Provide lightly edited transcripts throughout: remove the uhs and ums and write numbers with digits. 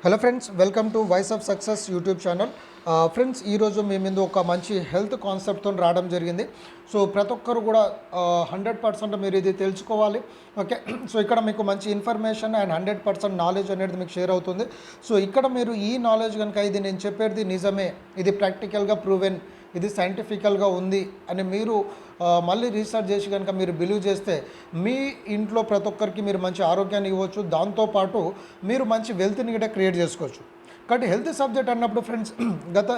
Hello friends, welcome to voice of success YouTube channel. Friends, ఈరోజు మీ ముందు ఒక మంచి హెల్త్ కాన్సెప్ట్తో రావడం జరిగింది. సో ప్రతి ఒక్కరు కూడా 100% మీరు ఇది తెలుసుకోవాలి. ఓకే, సో ఇక్కడ మీకు మంచి ఇన్ఫర్మేషన్ అండ్ 100% నాలెడ్జ్ అనేది మీకు షేర్ అవుతుంది. సో ఇక్కడ మీరు ఈ నాలెడ్జ్ కనుక ఇది నేను చెప్పేది నిజమే, ఇది ప్రాక్టికల్గా ప్రూవెన్, ఇది సైంటిఫికల్గా ఉంది అని మీరు మళ్ళీ రీసెర్చ్ చేసి కనుక మీరు బిలీవ్ చేస్తే మీ ఇంట్లో ప్రతి ఒక్కరికి మీరు మంచి ఆరోగ్యాన్ని ఇవ్వచ్చు. దాంతోపాటు మీరు మంచి వెల్త్ని కూడా క్రియేట్ చేసుకోవచ్చు. కాబట్టి హెల్త్ సబ్జెక్ట్ అన్నప్పుడు ఫ్రెండ్స్,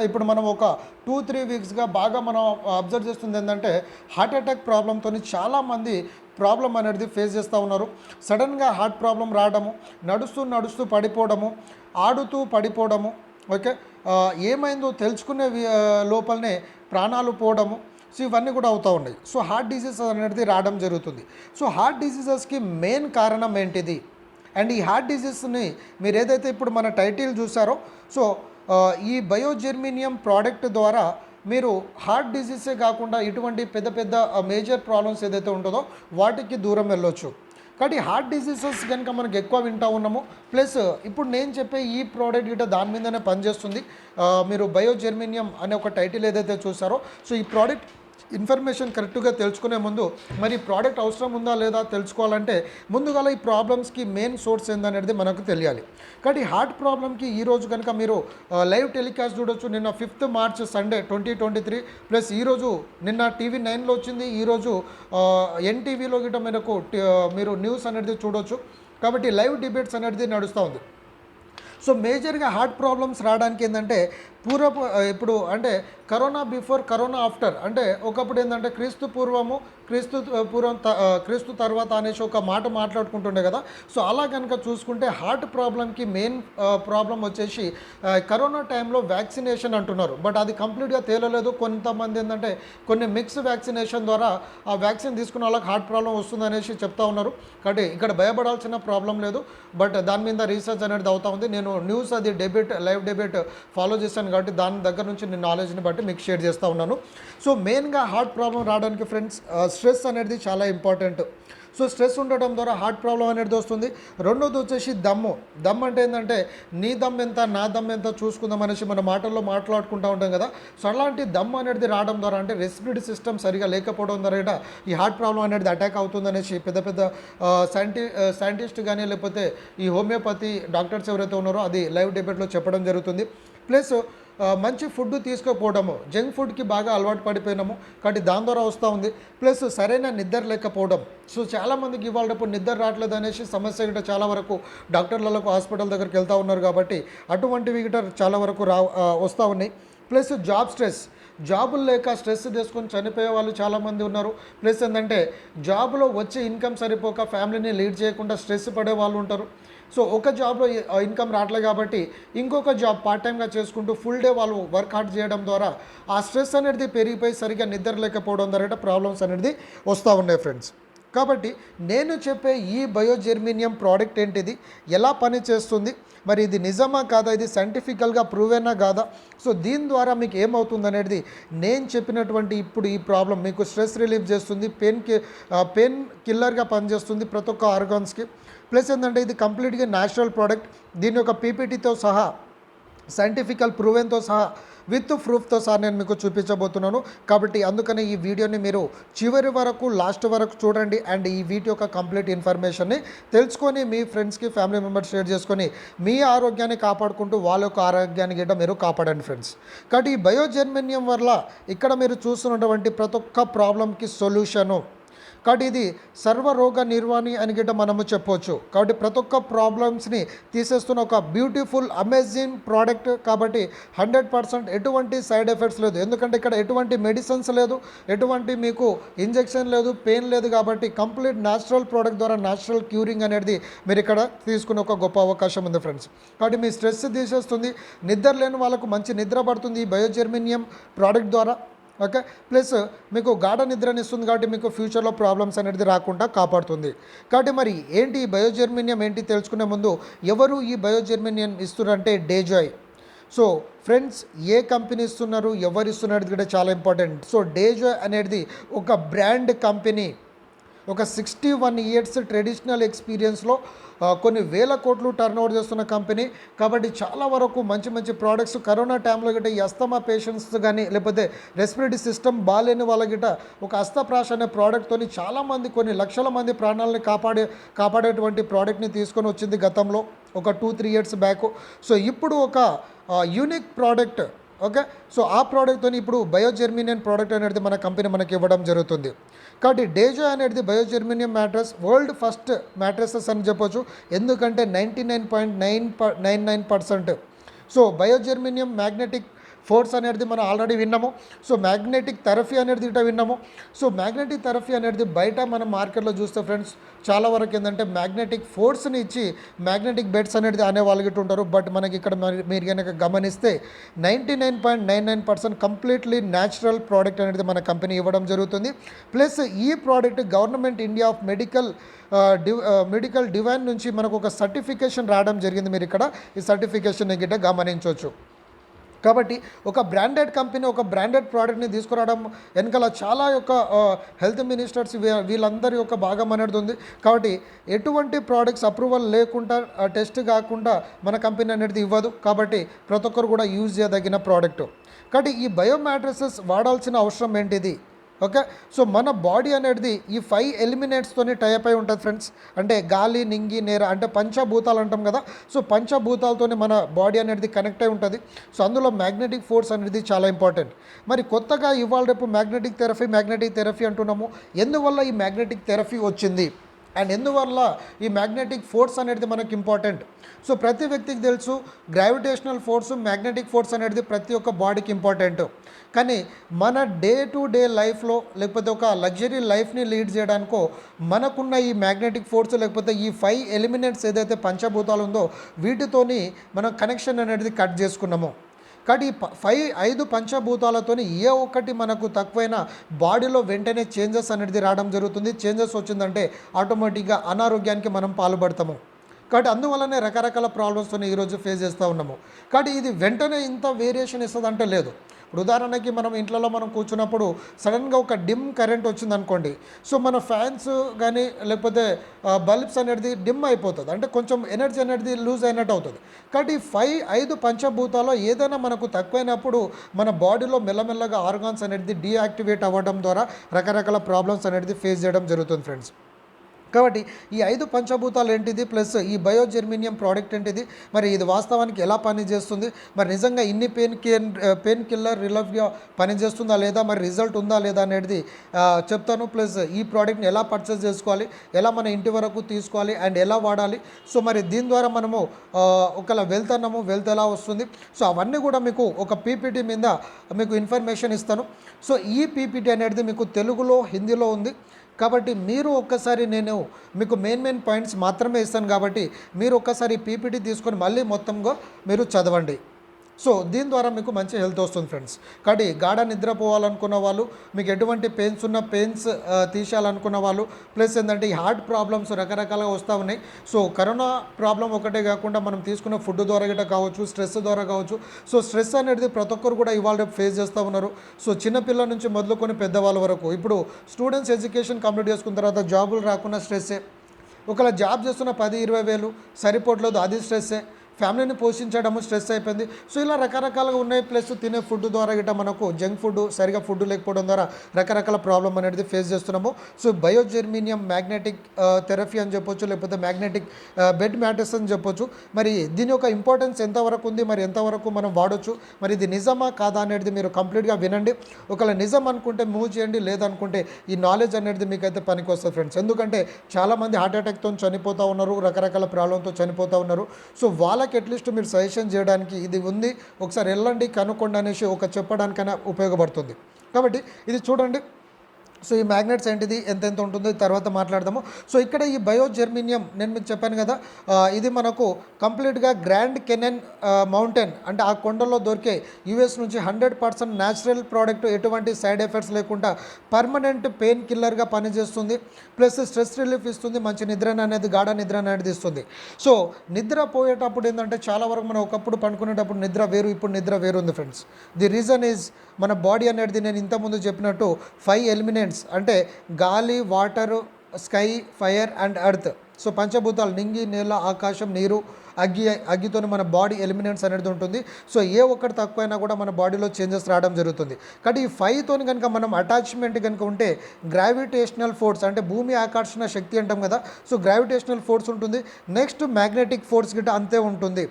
ఇప్పుడు మనం ఒక 2-3 వీక్స్గా బాగా మనం అబ్జర్వ్ చేస్తుంది ఏంటంటే హార్ట్ అటాక్ ప్రాబ్లంతో చాలామంది ప్రాబ్లం అనేది ఫేస్ చేస్తూ ఉన్నారు. సడన్గా హార్ట్ ప్రాబ్లం రావడము, నడుస్తూ పడిపోవడము, ఆడుతూ పడిపోవడము, ఓకే, ఏమైందో తెలుసుకునే లోపలనే ప్రాణాలు పోవడము. సో ఇవన్నీ కూడా అవుతూ ఉన్నాయి. సో హార్ట్ డిసీజెస్ అనేది రావడం జరుగుతుంది. సో హార్ట్ డిసీజెస్కి మెయిన్ కారణం ఏంటిది? అండ్ ఈ హార్ట్ డిసీజ్ని మీరు ఏదైతే ఇప్పుడు మన టైటిల్ చూసారో, సో ఈ బయోజెర్మీనియం ప్రోడక్ట్ ద్వారా మీరు హార్ట్ డిసీజే కాకుండా ఇటువంటి పెద్ద పెద్ద మేజర్ ప్రాబ్లమ్స్ ఏదైతే ఉంటుందో వాటికి దూరం వెళ్ళొచ్చు. కాబట్టి హార్ట్ డిసీజెస్ కనుక మనకు ఎక్కువ వింటూ ఉన్నాము. ప్లస్ ఇప్పుడు నేను చెప్పే ఈ ప్రోడక్ట్ గిట్ట దాని మీదనే పనిచేస్తుంది. మీరు బయోజెర్మీనియం అనే ఒక టైటిల్ ఏదైతే చూసారో, సో ఈ ప్రోడక్ట్ ఇన్ఫర్మేషన్ కరెక్ట్గా తెలుసుకునే ముందు మరి ప్రోడక్ట్ అవసరం ఉందా లేదా తెలుసుకోవాలంటే ముందుగా ఈ ప్రాబ్లమ్స్కి మెయిన్ సోర్స్ ఏందనేది మనకు తెలియాలి. కాబట్టి హార్ట్ ప్రాబ్లమ్కి ఈరోజు కనుక మీరు లైవ్ టెలికాస్ట్ చూడొచ్చు. నిన్న 5th March సండే 2023, ప్లస్ ఈరోజు నిన్న టీవీ 9లో వచ్చింది, ఈరోజు ఎన్టీవీలో గిట్ట మీరు న్యూస్ అనేది చూడొచ్చు. కాబట్టి లైవ్ డిబేట్స్ అనేది నడుస్తూ ఉంది. సో మేజర్గా హార్ట్ ప్రాబ్లమ్స్ రావడానికి ఏంటంటే ఇప్పుడు అంటే కరోనా బిఫోర్, కరోనా ఆఫ్టర్, అంటే ఒకప్పుడు ఏంటంటే క్రీస్తు తర్వాత అనేసి ఒక మాట మాట్లాడుకుంటుండే కదా. సో అలా కనుక చూసుకుంటే హార్ట్ ప్రాబ్లంకి మెయిన్ ప్రాబ్లం వచ్చేసి కరోనా టైంలో వ్యాక్సినేషన్ అంటున్నారు, బట్ అది కంప్లీట్గా తేలలేదు. కొంతమంది ఏంటంటే కొన్ని మిక్స్ వ్యాక్సినేషన్ ద్వారా ఆ వ్యాక్సిన్ తీసుకున్న వాళ్ళకి హార్ట్ ప్రాబ్లం వస్తుంది అనేసి చెప్తా ఉన్నారు. కాబట్టి ఇక్కడ భయపడాల్సిన ప్రాబ్లం లేదు, బట్ దాని మీద రీసెర్చ్ అనేది అవుతా ఉంది. నేను న్యూస్ అది లైవ్ డెబేట్ ఫాలో చేశాను కాబట్టి దాని దగ్గర నుంచి నేను నాలెడ్జ్ని బట్టి మీకు షేర్ చేస్తూ ఉన్నాను. సో మెయిన్గా హార్ట్ ప్రాబ్లం రావడానికి ఫ్రెండ్స్ స్ట్రెస్ అనేది చాలా ఇంపార్టెంట్. సో స్ట్రెస్ ఉండటం ద్వారా హార్ట్ ప్రాబ్లం అనేది వస్తుంది. రెండోది వచ్చేసి దమ్ అంటే ఏంటంటే నీ దమ్ ఎంత నా దమ్ ఎంత చూసుకుందాం అనేసి మన మాటల్లో మాట్లాడుకుంటూ ఉంటాం కదా. సో అలాంటి దమ్ అనేది రావడం ద్వారా, అంటే రెస్పిరేటరీ సిస్టమ్ సరిగా లేకపోవడం ద్వారా ఈ హార్ట్ ప్రాబ్లం అనేది అటాక్ అవుతుంది అనేసి పెద్ద సైంటిస్ట్ కానీ లేకపోతే ఈ హోమియోపతి డాక్టర్స్ ఎవరైతే ఉన్నారో అది లైవ్ డిబేట్లో చెప్పడం జరుగుతుంది. ప్లస్ మంచి ఫుడ్ తీసుకోకపోవడము, జంక్ ఫుడ్కి బాగా అలవాటు పడిపోయినాము కాబట్టి దాని ద్వారా వస్తూ ఉంది. ప్లస్ సరైన నిద్ర లేకపోవడం. సో చాలామందికి ఇవాళ నిద్ర రావట్లేదు అనేసి సమస్య గిట్ట చాలా వరకు డాక్టర్లకు హాస్పిటల్ దగ్గరికి వెళ్తూ ఉన్నారు కాబట్టి అటువంటివి గిట్ట చాలా వరకు వస్తూ ఉన్నాయి. ప్లస్ జాబులు లేక స్ట్రెస్ తీసుకొని చనిపోయే వాళ్ళు చాలామంది ఉన్నారు. ప్లస్ ఏంటంటే జాబ్లో వచ్చే ఇన్కమ్ సరిపోక ఫ్యామిలీని లీడ్ చేయకుండా స్ట్రెస్ పడే వాళ్ళు ఉంటారు. సో ఒక జాబ్లో ఇన్కమ్ రావట్లేదు కాబట్టి ఇంకొక జాబ్ పార్ట్ టైంగా చేసుకుంటూ ఫుల్ డే వాళ్ళు వర్క్ హార్డ్ చేయడం ద్వారా ఆ స్ట్రెస్ అనేది పెరిగిపోయి సరిగ్గా నిద్ర లేకపోవడం ద్వారా ప్రాబ్లమ్స్ అనేది వస్తూ ఉన్నాయి ఫ్రెండ్స్. కాబట్టి నేను చెప్పే ఈ బయోజెర్మీనియం ప్రోడక్ట్ ఏంటిది, ఎలా పని చేస్తుంది, మరి ఇది నిజమా కాదా, ఇది సైంటిఫికల్గా ప్రూవేనా కాదా, సో దీని ద్వారా మీకు ఏమవుతుంది అనేది నేను చెప్పినటువంటి ఇప్పుడు ఈ ప్రాబ్లం మీకు స్ట్రెస్ రిలీఫ్ చేస్తుంది, పెయిన్ కిల్లర్గా పనిచేస్తుంది ప్రతి ఒక్క ఆర్గాన్స్కి. ప్లస్ ఏంటంటే ఇది కంప్లీట్గా న్యాచురల్ ప్రోడక్ట్. దీని యొక్క పీపీటీతో సహా, సైంటిఫికల్ ప్రూవెన్తో సహా, విత్ ప్రూఫ్తో సహా నేను మీకు చూపించబోతున్నాను. కాబట్టి అందుకని ఈ వీడియోని మీరు చివరి వరకు, లాస్ట్ వరకు చూడండి. అండ్ ఈ వీడియో యొక్క కంప్లీట్ ఇన్ఫర్మేషన్ని తెలుసుకొని మీ ఫ్రెండ్స్కి, ఫ్యామిలీ మెంబర్స్ షేర్ చేసుకొని మీ ఆరోగ్యాన్ని కాపాడుకుంటూ వాళ్ళ యొక్క ఆరోగ్యాన్ని గిట్ట మీరు కాపాడండి ఫ్రెండ్స్. కాబట్టి ఈ బయోజెర్మేనియం వల్ల ఇక్కడ మీరు చూస్తున్నటువంటి ప్రతి ఒక్క ప్రాబ్లంకి సొల్యూషను. కాబట్టి ఇది సర్వరోగ నిర్వాణి అని గిట్ట మనము చెప్పవచ్చు. కాబట్టి ప్రతి ఒక్క ప్రాబ్లమ్స్ని తీసేస్తున్న ఒక బ్యూటిఫుల్ అమేజింగ్ ప్రోడక్ట్. కాబట్టి 100% ఎటువంటి సైడ్ ఎఫెక్ట్స్ లేదు, ఎందుకంటే ఇక్కడ ఎటువంటి మెడిసిన్స్ లేదు, ఎటువంటి మీకు ఇంజెక్షన్ లేదు, పెయిన్ లేదు. కాబట్టి కంప్లీట్ న్యాచురల్ ప్రోడక్ట్ ద్వారా న్యాచురల్ క్యూరింగ్ అనేది మీరు ఇక్కడ తీసుకునే ఒక గొప్ప అవకాశం ఉంది ఫ్రెండ్స్. కాబట్టి మీ స్ట్రెస్ తీసేస్తుంది, నిద్ర లేని వాళ్ళకు మంచి నిద్ర పడుతుంది ఈ బయోజెర్మేనియం ప్రోడక్ట్ ద్వారా. ఓకే, ప్లస్ మీకు గాఢ నిద్రనిస్తుంది కాబట్టి మీకు ఫ్యూచర్లో ప్రాబ్లమ్స్ అనేది రాకుండా కాపాడుతుంది. కాబట్టి మరి ఏంటి ఈ బయోజెర్మేనియం ఏంటి తెలుసుకునే ముందు ఎవరు ఈ బయోజెర్మేనియం ఇస్తున్నారంటే డేజాయ్. సో ఫ్రెండ్స్, ఏ కంపెనీ ఇస్తున్నారు, ఎవరు ఇస్తున్నారు కూడా చాలా ఇంపార్టెంట్. సో డేజాయ్ అనేది ఒక బ్రాండ్ కంపెనీ, ఒక 61 years ట్రెడిషనల్ ఎక్స్పీరియన్స్లో కొన్ని వేల కోట్లు టర్న్ ఓవర్ చేస్తున్న కంపెనీ. కాబట్టి చాలా వరకు మంచి మంచి ప్రోడక్ట్స్ కరోనా టైంలో గిట్ట ఈ అస్తమా పేషెంట్స్ కానీ లేకపోతే రెస్పిరేటరీ సిస్టమ్ బాగాలేని వాళ్ళ గిట్ట ఒక అస్తప్రాష్ అనే ప్రోడక్ట్తోని చాలామంది కొన్ని లక్షల మంది ప్రాణాలని కాపాడేటువంటి ప్రోడక్ట్ని తీసుకొని వచ్చింది గతంలో ఒక 2-3 ఇయర్స్ బ్యాక్. సో ఇప్పుడు ఒక యూనిక్ ప్రోడక్ట్, ఓకే. సో ఆ ప్రోడక్ట్తో ఇప్పుడు బయోజెర్మినియం ప్రోడక్ట్ అనేది మన కంపెనీ మనకి ఇవ్వడం జరుగుతుంది. కాబట్టి డేజాయ్ అనేది బయోజెర్మినియం మ్యాట్రెస్ వరల్డ్ ఫస్ట్ మ్యాట్రెసెస్ అని చెప్పొచ్చు. ఎందుకంటే 99.99% సో బయోజెర్మినియం మ్యాగ్నెటిక్ ఫోర్స్ అనేది మనం ఆల్రెడీ విన్నాము. సో మ్యాగ్నెటిక్ థెరపీ అనేది ఇట విన్నాము. సో మ్యాగ్నెటిక్ థెరపీ అనేది బయట మనం మార్కెట్లో చూస్తే ఫ్రెండ్స్ చాలా వరకు ఏంటంటే మ్యాగ్నెటిక్ ఫోర్స్ని ఇచ్చి మ్యాగ్నెటిక్ బెడ్స్ అనేది అనే వాళ్ళు గిట్టు ఉంటారు. బట్ మనకి ఇక్కడ మీరు కనుక గమనిస్తే 99.99% కంప్లీట్లీ న్యాచురల్ ప్రోడక్ట్ అనేది మన కంపెనీ ఇవ్వడం జరుగుతుంది. ప్లస్ ఈ product government India of medical divine నుంచి మనకు ఒక సర్టిఫికేషన్ రావడం జరిగింది. మీరు ఇక్కడ ఈ సర్టిఫికేషన్ గిట్ట గమనించవచ్చు. కాబట్టి ఒక బ్రాండెడ్ కంపెనీ ఒక బ్రాండెడ్ ప్రోడక్ట్ని తీసుకురావడం వెనకాల చాలా యొక్క హెల్త్ మినిస్టర్స్ వీళ్ళందరి యొక్క భాగం అనేది ఉంది. కాబట్టి ఎటువంటి ప్రోడక్ట్స్ అప్రూవల్ లేకుండా టెస్ట్ కాకుండా మన కంపెనీ అనేది ఇవ్వదు. కాబట్టి ప్రతి ఒక్కరు కూడా యూజ్ చేయదగిన ప్రోడక్ట్. కాబట్టి ఈ బయో మ్యాట్రెసెస్ వాడాల్సిన అవసరం ఏంటిది, ఓకే. సో మన బాడీ అనేది ఈ 5 ఎలిమినేట్స్తోని టైప్ అయి ఉంటుంది ఫ్రెండ్స్. అంటే గాలి, నింగి, నేర అంటే పంచభూతాలు అంటాం కదా. సో పంచభూతాలతోని మన బాడీ అనేది కనెక్ట్ అయి ఉంటుంది. సో అందులో మ్యాగ్నెటిక్ ఫోర్స్ అనేది చాలా ఇంపార్టెంట్. మరి కొత్తగా ఇవాళ రేపు మ్యాగ్నెటిక్ థెరపీ అంటున్నాము. ఎందువల్ల ఈ మ్యాగ్నెటిక్ థెరపీ వచ్చింది అండ్ ఎందువల్ల ఈ మ్యాగ్నెటిక్ ఫోర్స్ అనేది మనకు ఇంపార్టెంట్. సో ప్రతి వ్యక్తికి తెలుసు గ్రావిటేషనల్ ఫోర్స్, మ్యాగ్నెటిక్ ఫోర్స్ అనేది ప్రతి ఒక్క బాడీకి ఇంపార్టెంట్. కానీ మన డే టు డే లైఫ్లో లేకపోతే ఒక లగ్జరీ లైఫ్ని లీడ్ చేయడానికో మనకున్న ఈ మ్యాగ్నెటిక్ ఫోర్స్ లేకపోతే ఈ 5 ఎలిమినేట్స్ ఏదైతే పంచభూతాలు ఉందో వీటితోని మనం కనెక్షన్ అనేది కట్ చేసుకున్నాము. కాబట్టి ఈ 5 పంచభూతాలతో ఏ ఒక్కటి మనకు తక్కువైనా బాడీలో వెంటనే చేంజెస్ అనేది రావడం జరుగుతుంది. చేంజెస్ వచ్చిందంటే ఆటోమేటిక్గా అనారోగ్యానికి మనం పాల్పడతాము. కాబట్టి అందువల్లనే రకరకాల ప్రాబ్లమ్స్తో ఈరోజు ఫేస్ చేస్తూ ఉన్నాము. కాబట్టి ఇది వెంటనే ఇంత వేరియేషన్ ఇస్తుంది అంటే లేదు. ఇప్పుడు ఉదాహరణకి మనం ఇంట్లో మనం కూర్చున్నప్పుడు సడన్గా ఒక డిమ్ కరెంట్ వచ్చింది అనుకోండి. సో మన ఫ్యాన్స్ కానీ లేకపోతే బల్బ్స్ అనేది డిమ్ అయిపోతుంది, అంటే కొంచెం ఎనర్జీ అనేది లూజ్ అయినట్టు అవుతుంది. కాబట్టి 5 పంచభూతాల్లో ఏదైనా మనకు తక్కువైనప్పుడు మన బాడీలో మెల్లమెల్లగా ఆర్గాన్స్ అనేది డీయాక్టివేట్ అవ్వడం ద్వారా రకరకాల ప్రాబ్లమ్స్ అనేది ఫేస్ చేయడం జరుగుతుంది ఫ్రెండ్స్. కాబట్టి ఈ 5 పంచభూతాలు ఏంటిది ప్లస్ ఈ బయోజెర్మినియం ప్రోడక్ట్ ఏంటిది, మరి ఇది వాస్తవానికి ఎలా పనిచేస్తుంది, మరి నిజంగా ఇన్ని పెయిన్ కిల్లర్ రిలీఫ్గా పనిచేస్తుందా లేదా, మరి రిజల్ట్ ఉందా లేదా అనేది చెప్తాను. ప్లస్ ఈ ప్రోడక్ట్ని ఎలా పర్చేస్ చేసుకోవాలి, ఎలా మన ఇంటి వరకు తీసుకోవాలి అండ్ ఎలా వాడాలి. సో మరి దీని ద్వారా మనము ఒకవేళ వెల్త్ ఎలా వస్తుంది, సో అవన్నీ కూడా మీకు ఒక పీపీటీ మీద మీకు ఇన్ఫర్మేషన్ ఇస్తాను. సో ఈ పీపీటీ అనేది మీకు తెలుగులో, హిందీలో ఉంది. కాబట్టి మీరు ఒక్కసారి నేను మీకు మెయిన్ పాయింట్స్ మాత్రమే ఇస్తాను. కాబట్టి మీరు ఒక్కసారి పీపీటీ తీసుకొని మళ్ళీ మొత్తంగా మీరు చదవండి. సో దీని ద్వారా మీకు మంచి హెల్త్ వస్తుంది ఫ్రెండ్స్. కాబట్టి గాఢ నిద్రపోవాలనుకున్న వాళ్ళు, మీకు ఎటువంటి పెయిన్స్ ఉన్న పెయిన్స్ తీసేయాలనుకున్న వాళ్ళు, ప్లస్ ఏంటంటే ఈ హార్ట్ ప్రాబ్లమ్స్ రకరకాలుగా వస్తూ ఉన్నాయి. సో కరోనా ప్రాబ్లం ఒకటే కాకుండా మనం తీసుకున్న ఫుడ్ ద్వారా గిట్ట కావచ్చు, స్ట్రెస్ ద్వారా కావచ్చు. సో స్ట్రెస్ అనేది ప్రతి ఒక్కరు కూడా ఇవాళ రేపు ఫేస్ చేస్తూ ఉన్నారు. సో చిన్నపిల్లల నుంచి మొదలుకొని పెద్దవాళ్ళ వరకు ఇప్పుడు స్టూడెంట్స్ ఎడ్యుకేషన్ కంప్లీట్ చేసుకున్న తర్వాత జాబులు రాకుండా స్ట్రెస్సే, ఒకవేళ జాబ్ చేస్తున్న 10-20 వేలు సరిపోవట్లేదు అది స్ట్రెస్సే, ఫ్యామిలీని పోషించడము స్ట్రెస్ అయిపోయింది. సో ఇలా రకరకాలుగా ఉన్నాయి. ప్లస్ తినే ఫుడ్ ద్వారా గిట్ట మనకు జంక్ ఫుడ్ సరిగా ఫుడ్ లేకపోవడం ద్వారా రకరకాల ప్రాబ్లం అనేది ఫేస్ చేస్తున్నాము. సో బయోజెర్మినియం మ్యాగ్నెటిక్ థెరపీ అని చెప్పొచ్చు, లేకపోతే మ్యాగ్నెటిక్ బెడ్ మ్యాట్రెస్ అని చెప్పొచ్చు. మరి దీని యొక్క ఇంపార్టెన్స్ ఎంతవరకు ఉంది, మరి ఎంతవరకు మనం వాడొచ్చు, మరి ఇది నిజమా కాదా అనేది మీరు కంప్లీట్గా వినండి. ఒకవేళ నిజం అనుకుంటే మూవ్ చేయండి, లేదనుకుంటే ఈ నాలెడ్జ్ అనేది మీకైతే పనికి వస్తుంది ఫ్రెండ్స్. ఎందుకంటే చాలామంది హార్ట్ అటాక్తో చనిపోతూ ఉన్నారు, రకరకాల ప్రాబ్లంతో చనిపోతూ ఉన్నారు. సో వాళ్ళకి అట్లీస్ట్ మీరు సజెషన్ చేయడానికి ఇది ఉంది, ఒకసారి వెళ్ళండి కనుక్కోండి అనేసి ఒక చెప్పడానికైనా ఉపయోగపడుతుంది. కాబట్టి ఇది చూడండి. సో ఈ మ్యాగ్నెట్స్ ఏంటిది, ఎంత ఉంటుందో తర్వాత మాట్లాడదాము. సో ఇక్కడ ఈ బయోజెర్మినియం నేను మీకు చెప్పాను కదా, ఇది మనకు కంప్లీట్గా గ్రాండ్ కెనన్ మౌంటైన్ అంటే ఆ కొండల్లో దొరికే యూఎస్ నుంచి 100% న్యాచురల్ ప్రోడక్ట్, ఎటువంటి సైడ్ ఎఫెక్ట్స్ లేకుండా పర్మనెంట్ పెయిన్ కిల్లర్గా పనిచేస్తుంది. ప్లస్ స్ట్రెస్ రిలీఫ్ ఇస్తుంది, మంచి నిద్రను అనేది గాఢ నిద్ర అనేది ఇస్తుంది. సో నిద్ర పోయేటప్పుడు ఏంటంటే చాలా వరకు మనం ఒకప్పుడు పండుకునేటప్పుడు నిద్ర వేరు, ఇప్పుడు నిద్ర వేరు ఉంది ఫ్రెండ్స్. ది రీజన్ ఈజ్ మన బాడీ అనేది నేను ఇంతకుముందు చెప్పినట్టు 5 ఎలిమినెంట్స్ అంటే గాలి, water, sky, fire and earth. So పంచభూతాలు నింగి, నేల, ఆకాశం, నీరు, అగ్గితో మన బాడీ ఎలిమినెంట్స్ అనేది ఉంటుంది. సో ఏ ఒక్కటి తక్కువైనా కూడా మన బాడీలో చేంజెస్ రావడం జరుగుతుంది. కాబట్టి ఈ ఫైవ్తో కనుక మనం అటాచ్మెంట్ కనుక ఉంటే గ్రావిటేషనల్ ఫోర్స్ అంటే భూమి ఆకర్షణ శక్తి అంటాం కదా, సో గ్రావిటేషనల్ ఫోర్స్ ఉంటుంది. నెక్స్ట్ మ్యాగ్నెటిక్ ఫోర్స్ గిట్ట అంతే ఉంటుంది.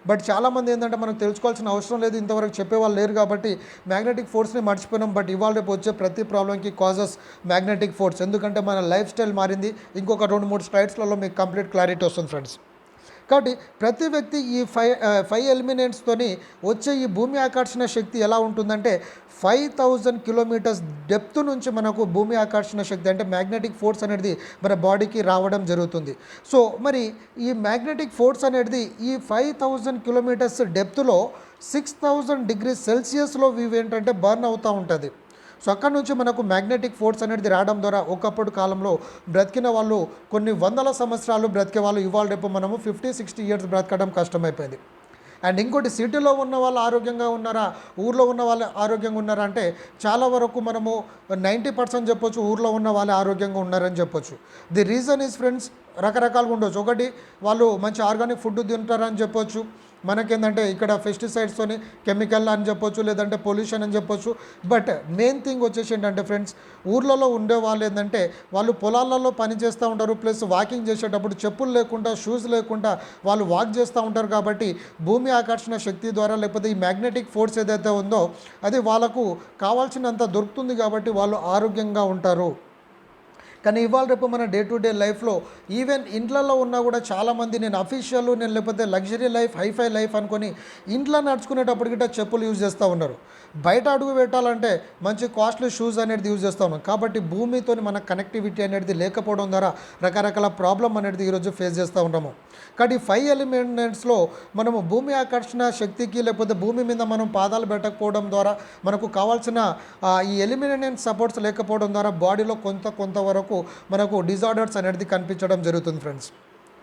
బట్ చాలామంది ఏంటంటే మనకు తెలుసుకోవాల్సిన అవసరం లేదు, ఇంతవరకు చెప్పేవాళ్ళు లేరు కాబట్టి మ్యాగ్నెటిక్ ఫోర్స్ని మర్చిపోయినాం. బట్ ఇవాళ రేపు వచ్చే ప్రతి ప్రాబ్లంకి కాజెస్ మ్యాగ్నెటిక్ ఫోర్స్, ఎందుకంటే మన లైఫ్ స్టైల్ మారింది. ఇంకొక 2-3 స్లైడ్స్లలో మీకు కంప్లీట్ క్లారిటీ వస్తుంది ఫ్రెండ్స్. కాబట్టి ప్రతి వ్యక్తి ఈ ఫైవ్ ఎలిమినెంట్స్తోని వచ్చే ఈ భూమి ఆకర్షణ శక్తి ఎలా ఉంటుందంటే 5000 కిలోమీటర్స్ డెప్త్ నుంచి మనకు భూమి ఆకర్షణ శక్తి అంటే మ్యాగ్నెటిక్ ఫోర్స్ అనేది మన బాడీకి రావడం జరుగుతుంది. సో మరి ఈ మ్యాగ్నెటిక్ ఫోర్స్ అనేది ఈ 5000 కిలోమీటర్స్ డెప్త్లో 6000 డిగ్రీ సెల్సియస్లో ఏంటంటే బర్న్ అవుతూ ఉంటుంది. సో అక్కడ నుంచి మనకు మ్యాగ్నెటిక్ ఫోర్స్ అనేది రావడం ద్వారా ఒకప్పుడు కాలంలో బ్రతికిన వాళ్ళు కొన్ని వందల సంవత్సరాలు బ్రతికే వాళ్ళు ఇవాళ రేపు మనము 50-60 ఇయర్స్ బ్రతకడం కష్టమైపోయింది. అండ్ ఇంకోటి, సిటీలో ఉన్న వాళ్ళు ఆరోగ్యంగా ఉన్నారా, ఊర్లో ఉన్న వాళ్ళు ఆరోగ్యంగా ఉన్నారా అంటే చాలా వరకు మనము 90% చెప్పొచ్చు ఊర్లో ఉన్న వాళ్ళే ఆరోగ్యంగా ఉన్నారని చెప్పొచ్చు. ది రీజన్ ఈజ్ ఫ్రెండ్స్ రకరకాలుగా ఉండొచ్చు. ఒకటి, వాళ్ళు మంచి ఆర్గానిక్ ఫుడ్ తింటారని చెప్పొచ్చు. మనకేంటంటే ఇక్కడ పెస్టిసైడ్స్తోని కెమికల్ అని చెప్పొచ్చు, లేదంటే పొల్యూషన్ అని చెప్పొచ్చు. బట్ మెయిన్ థింగ్ వచ్చేసి ఏంటంటే ఫ్రెండ్స్, ఊర్లలో ఉండే వాళ్ళు ఏంటంటే వాళ్ళు పొలాలలో పని చేస్తూ ఉంటారు, ప్లస్ వాకింగ్ చేసేటప్పుడు చెప్పులు లేకుండా, షూస్ లేకుండా వాళ్ళు వాక్ చేస్తూ ఉంటారు. కాబట్టి భూమి ఆకర్షణ శక్తి ద్వారా లేకపోతే ఈ మ్యాగ్నెటిక్ ఫోర్స్ ఏదైతే ఉందో అది వాళ్ళకు కావాల్సినంత దొరుకుతుంది కాబట్టి వాళ్ళు ఆరోగ్యంగా ఉంటారు. కానీ ఇవాళ రేపు మన డే టు డే లైఫ్లో ఈవెన్ ఇంట్లలో ఉన్నా కూడా చాలామంది నేను అఫీషియల్, నేను లేకపోతే లగ్జరీ లైఫ్, హైఫై లైఫ్ అనుకొని ఇంట్లో నడుచుకునేటప్పుడు గిట్ట చెప్పులు యూజ్ చేస్తూ ఉన్నారు. బయట అడుగు పెట్టాలంటే మంచి కాస్ట్లీ షూస్ అనేది యూజ్ చేస్తూ ఉన్నాం. కాబట్టి భూమితో మన కనెక్టివిటీ అనేది లేకపోవడం ద్వారా రకరకాల ప్రాబ్లం అనేది ఈరోజు ఫేస్ చేస్తూ ఉంటాము. కాబట్టి 5 ఎలిమెంట్స్లో మనము భూమి ఆకర్షణ శక్తికి లేకపోతే భూమి మీద మనం పాదాలు పెట్టకపోవడం ద్వారా మనకు కావాల్సిన ఈ ఎలిమినేట్ సపోర్ట్స్ లేకపోవడం ద్వారా బాడీలో కొంతవరకు మనకు డిజార్డర్స్ అనేది కనిపించడం జరుగుతుంది ఫ్రెండ్స్.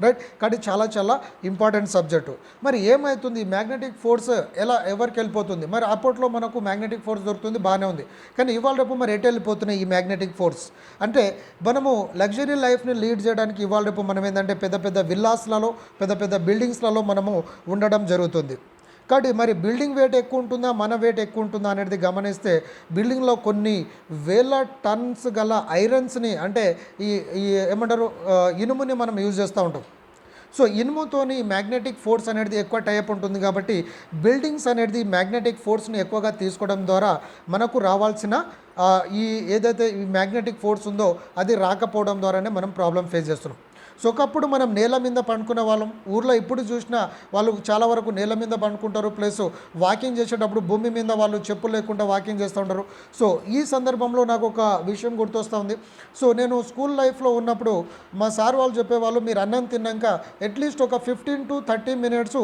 రైట్. కాబట్టి చాలా ఇంపార్టెంట్ సబ్జెక్టు. మరి ఏమవుతుంది, మ్యాగ్నెటిక్ ఫోర్స్ ఎవరికి వెళ్ళిపోతుంది? మరి అప్పట్లో మనకు మ్యాగ్నెటిక్ ఫోర్స్ దొరుకుతుంది, బాగానే ఉంది. కానీ ఇవాళ రేపు మరి ఎటు వెళ్ళిపోతున్నాయి ఈ మ్యాగ్నెటిక్ ఫోర్స్ అంటే మనము లగ్జరీ లైఫ్ని లీడ్ చేయడానికి ఇవాళ రేపు మనం ఏంటంటే పెద్ద విల్లాస్లలో, పెద్ద బిల్డింగ్స్లలో మనము ఉండడం జరుగుతుంది. కాబట్టి మరి బిల్డింగ్ వెయిట్ ఎక్కువ ఉంటుందా, మన వెయిట్ ఎక్కువ ఉంటుందా అనేది గమనిస్తే బిల్డింగ్లో కొన్ని వేల టన్స్ గల ఐరన్స్ని అంటే ఈ ఏమంటారు ఇనుముని మనం యూజ్ చేస్తూ ఉంటాం. సో ఇనుముతోని మ్యాగ్నెటిక్ ఫోర్స్ అనేది ఎక్కువ టైప్ ఉంటుంది. కాబట్టి బిల్డింగ్స్ అనేది మ్యాగ్నెటిక్ ఫోర్స్ని ఎక్కువగా తీసుకోవడం ద్వారా మనకు రావాల్సిన ఈ ఏదైతే ఈ మ్యాగ్నెటిక్ ఫోర్స్ ఉందో అది రాకపోవడం ద్వారానే మనం ప్రాబ్లం ఫేస్ చేస్తున్నాం. సో ఒకప్పుడు మనం నేల మీద పండుకునే వాళ్ళం. ఊర్లో ఇప్పుడు చూసినా వాళ్ళు చాలా వరకు నేల మీద పండుకుంటారు, ప్లస్ వాకింగ్ చేసేటప్పుడు భూమి మీద వాళ్ళు చెప్పులు లేకుండా వాకింగ్ చేస్తూ ఉంటారు. సో ఈ సందర్భంలో నాకు ఒక విషయం గుర్తొస్తూ ఉంది. సో నేను స్కూల్ లైఫ్లో ఉన్నప్పుడు మా సార్ వాళ్ళు చెప్పేవాళ్ళు, మీరు అన్నం తిన్నాక అట్లీస్ట్ ఒక 15 to 30 minutes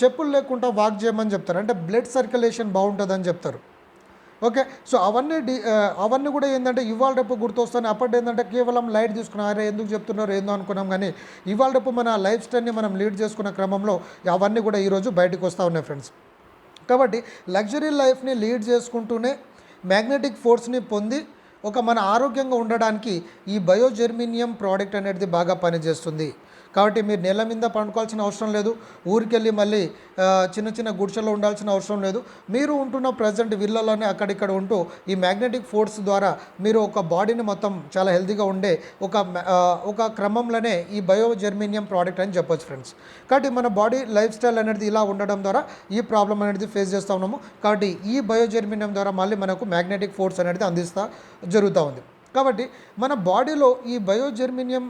చెప్పులు లేకుండా వాక్ చేయమని చెప్తారు. అంటే బ్లడ్ సర్క్యులేషన్ బాగుంటుందని చెప్తారు. ఓకే. సో అవన్నీ కూడా ఏంటంటే ఇవాళ రేపు గుర్తొస్తాను. అప్పటి ఏంటంటే కేవలం లైట్ తీసుకున్నాం, అరే ఎందుకు చెప్తున్నారు ఏందో అనుకున్నాం. కానీ ఇవాళ రేపు మన లైఫ్ స్టైల్ని మనం లీడ్ చేసుకున్న క్రమంలో అవన్నీ కూడా ఈరోజు బయటకు వస్తూ ఉన్నాయి ఫ్రెండ్స్. కాబట్టి లగ్జరీ లైఫ్ని లీడ్ చేసుకుంటూనే మ్యాగ్నెటిక్ ఫోర్స్ని పొంది మన ఆరోగ్యంగా ఉండడానికి ఈ బయో జెర్మేనియం ప్రోడక్ట్ అనేది బాగా పనిచేస్తుంది. కాబట్టి మీరు నేల మీద పండుకోవాల్సిన అవసరం లేదు, ఊరికెళ్ళి మళ్ళీ చిన్న గుడిసెలో ఉండాల్సిన అవసరం లేదు. మీరు ఉంటున్న ప్రజెంట్ విల్లలోనే అక్కడిక్కడ ఉంటూ ఈ మ్యాగ్నెటిక్ ఫోర్స్ ద్వారా మీరు ఒక బాడీని మొత్తం చాలా హెల్తీగా ఉండే ఒక క్రమంలోనే ఈ బయో జెర్మేనియం ప్రోడక్ట్ అని చెప్పొచ్చు ఫ్రెండ్స్. కాబట్టి మన బాడీ లైఫ్ స్టైల్ అనేది ఇలా ఉండడం ద్వారా ఈ ప్రాబ్లం అనేది ఫేస్ చేస్తూ ఉన్నాము. కాబట్టి ఈ బయో జెర్మేనియం ద్వారా మళ్ళీ మనకు మ్యాగ్నెటిక్ ఫోర్స్ అనేది అందిస్తూ జరుగుతూ ఉంది. కాబట్టి మన బాడీలో ఈ బయో జెర్మేనియం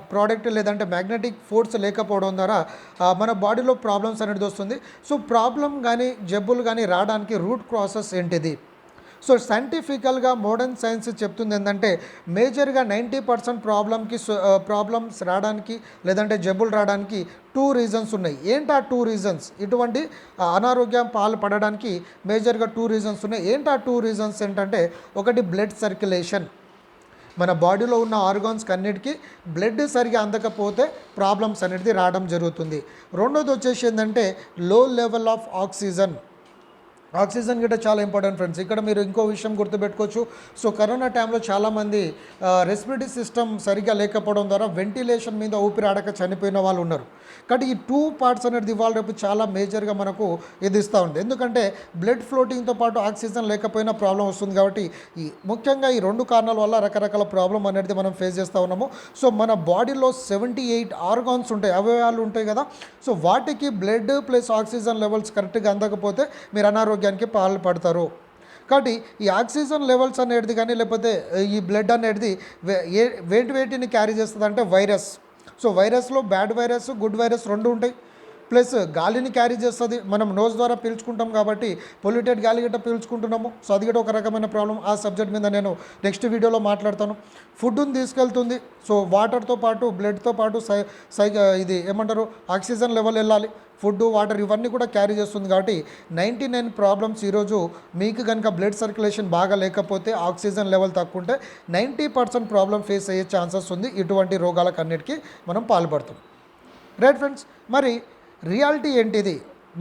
ప్రోడక్ట్ లేదంటే మ్యాగ్నెటిక్ ఫోర్స్ లేకపోవడం ద్వారా మన బాడీలో ప్రాబ్లమ్స్ అనేది వస్తుంది. సో ప్రాబ్లం కానీ జబ్బులు కానీ రావడానికి రూట్ ప్రాసెస్ ఏంటిది? సో సైంటిఫికల్గా మోడర్న్ సైన్స్ చెప్తుంది ఏంటంటే మేజర్గా 90% ప్రాబ్లమ్స్ రావడానికి లేదంటే జబ్బులు రావడానికి 2 రీజన్స్ ఉన్నాయి. ఏంటి ఆ 2 రీజన్స్? ఇటువంటి అనారోగ్యం పాల్పడడానికి మేజర్గా 2 రీజన్స్ ఉన్నాయి. ఏంటి ఆ 2 రీజన్స్ ఏంటంటే, ఒకటి బ్లడ్ సర్క్యులేషన్. మన బాడీలో ఉన్న ఆర్గాన్స్కి అన్నిటికీ బ్లడ్ సరిగా అందకపోతే ప్రాబ్లమ్స్ అనేది రావడం జరుగుతుంది. రెండోది వచ్చేసి ఏంటంటే లో లెవెల్ ఆఫ్ ఆక్సిజన్. ఆక్సిజన్ గిట్ట చాలా ఇంపార్టెంట్ ఫ్రెండ్స్. ఇక్కడ మీరు ఇంకో విషయం గుర్తుపెట్టుకోవచ్చు. సో కరోనా టైంలో చాలామంది రెస్పిరేటరీ సిస్టమ్ సరిగ్గా లేకపోవడం ద్వారా వెంటిలేషన్ మీద ఊపిరాడక చనిపోయిన వాళ్ళు ఉన్నారు. కాబట్టి ఈ 2 పార్ట్స్ అనేది ఇవాళ రేపు చాలా మేజర్గా మనకు ఇది ఇస్తూ ఉంది. ఎందుకంటే బ్లడ్ ఫ్లోటింగ్తో పాటు ఆక్సిజన్ లేకపోయినా ప్రాబ్లం వస్తుంది. కాబట్టి ముఖ్యంగా ఈ 2 కారణాల వల్ల రకరకాల ప్రాబ్లం అనేది మనం ఫేస్ చేస్తూ ఉన్నాము. సో మన బాడీలో 78 ఆర్గాన్స్ ఉంటాయి, అవయవాలు ఉంటాయి కదా. సో వాటికి బ్లడ్ ప్లస్ ఆక్సిజన్ లెవెల్స్ కరెక్ట్గా అందకపోతే మీరు అనారోగ్యానికి పాల్పడతారు. కాబట్టి ఈ ఆక్సిజన్ లెవెల్స్ అనేది కానీ లేకపోతే ఈ బ్లడ్ అనేది వేటిని క్యారీ చేస్తుంది అంటే వైరస్. సో వైరస్లో బ్యాడ్ వైరస్, గుడ్ వైరస్ 2 ఉంటాయి. ప్లస్ గాలిని క్యారీ చేస్తుంది. మనం నోస్ ద్వారా పీల్చుకుంటాం కాబట్టి పొల్యూటెడ్ గాలి గట్ట పీల్చుకుంటున్నాము. సో అది కూడా ఒక రకమైన ప్రాబ్లం. ఆ సబ్జెక్ట్ మీద నేను నెక్స్ట్ వీడియోలో మాట్లాడతాను. ఫుడ్ని తీసుకెళ్తుంది. సో వాటర్తో పాటు బ్లడ్తో పాటు ఇది ఏమంటారు ఆక్సిజన్ లెవెల్ వెళ్ళాలి. ఫుడ్, వాటర్ ఇవన్నీ కూడా క్యారీ చేస్తుంది. కాబట్టి 99 ప్రాబ్లమ్స్ ఈరోజు మీకు కనుక బ్లడ్ సర్క్యులేషన్ బాగా లేకపోతే, ఆక్సిజన్ లెవెల్ తక్కువ ఉంటే 90% ప్రాబ్లం ఫేస్ అయ్యే ఛాన్సెస్ ఉంది. ఇటువంటి రోగాలకు అన్నిటికీ మనం పాల్పడతాం. రైట్ ఫ్రెండ్స్, మరి రియాలిటీ ఏంటిది?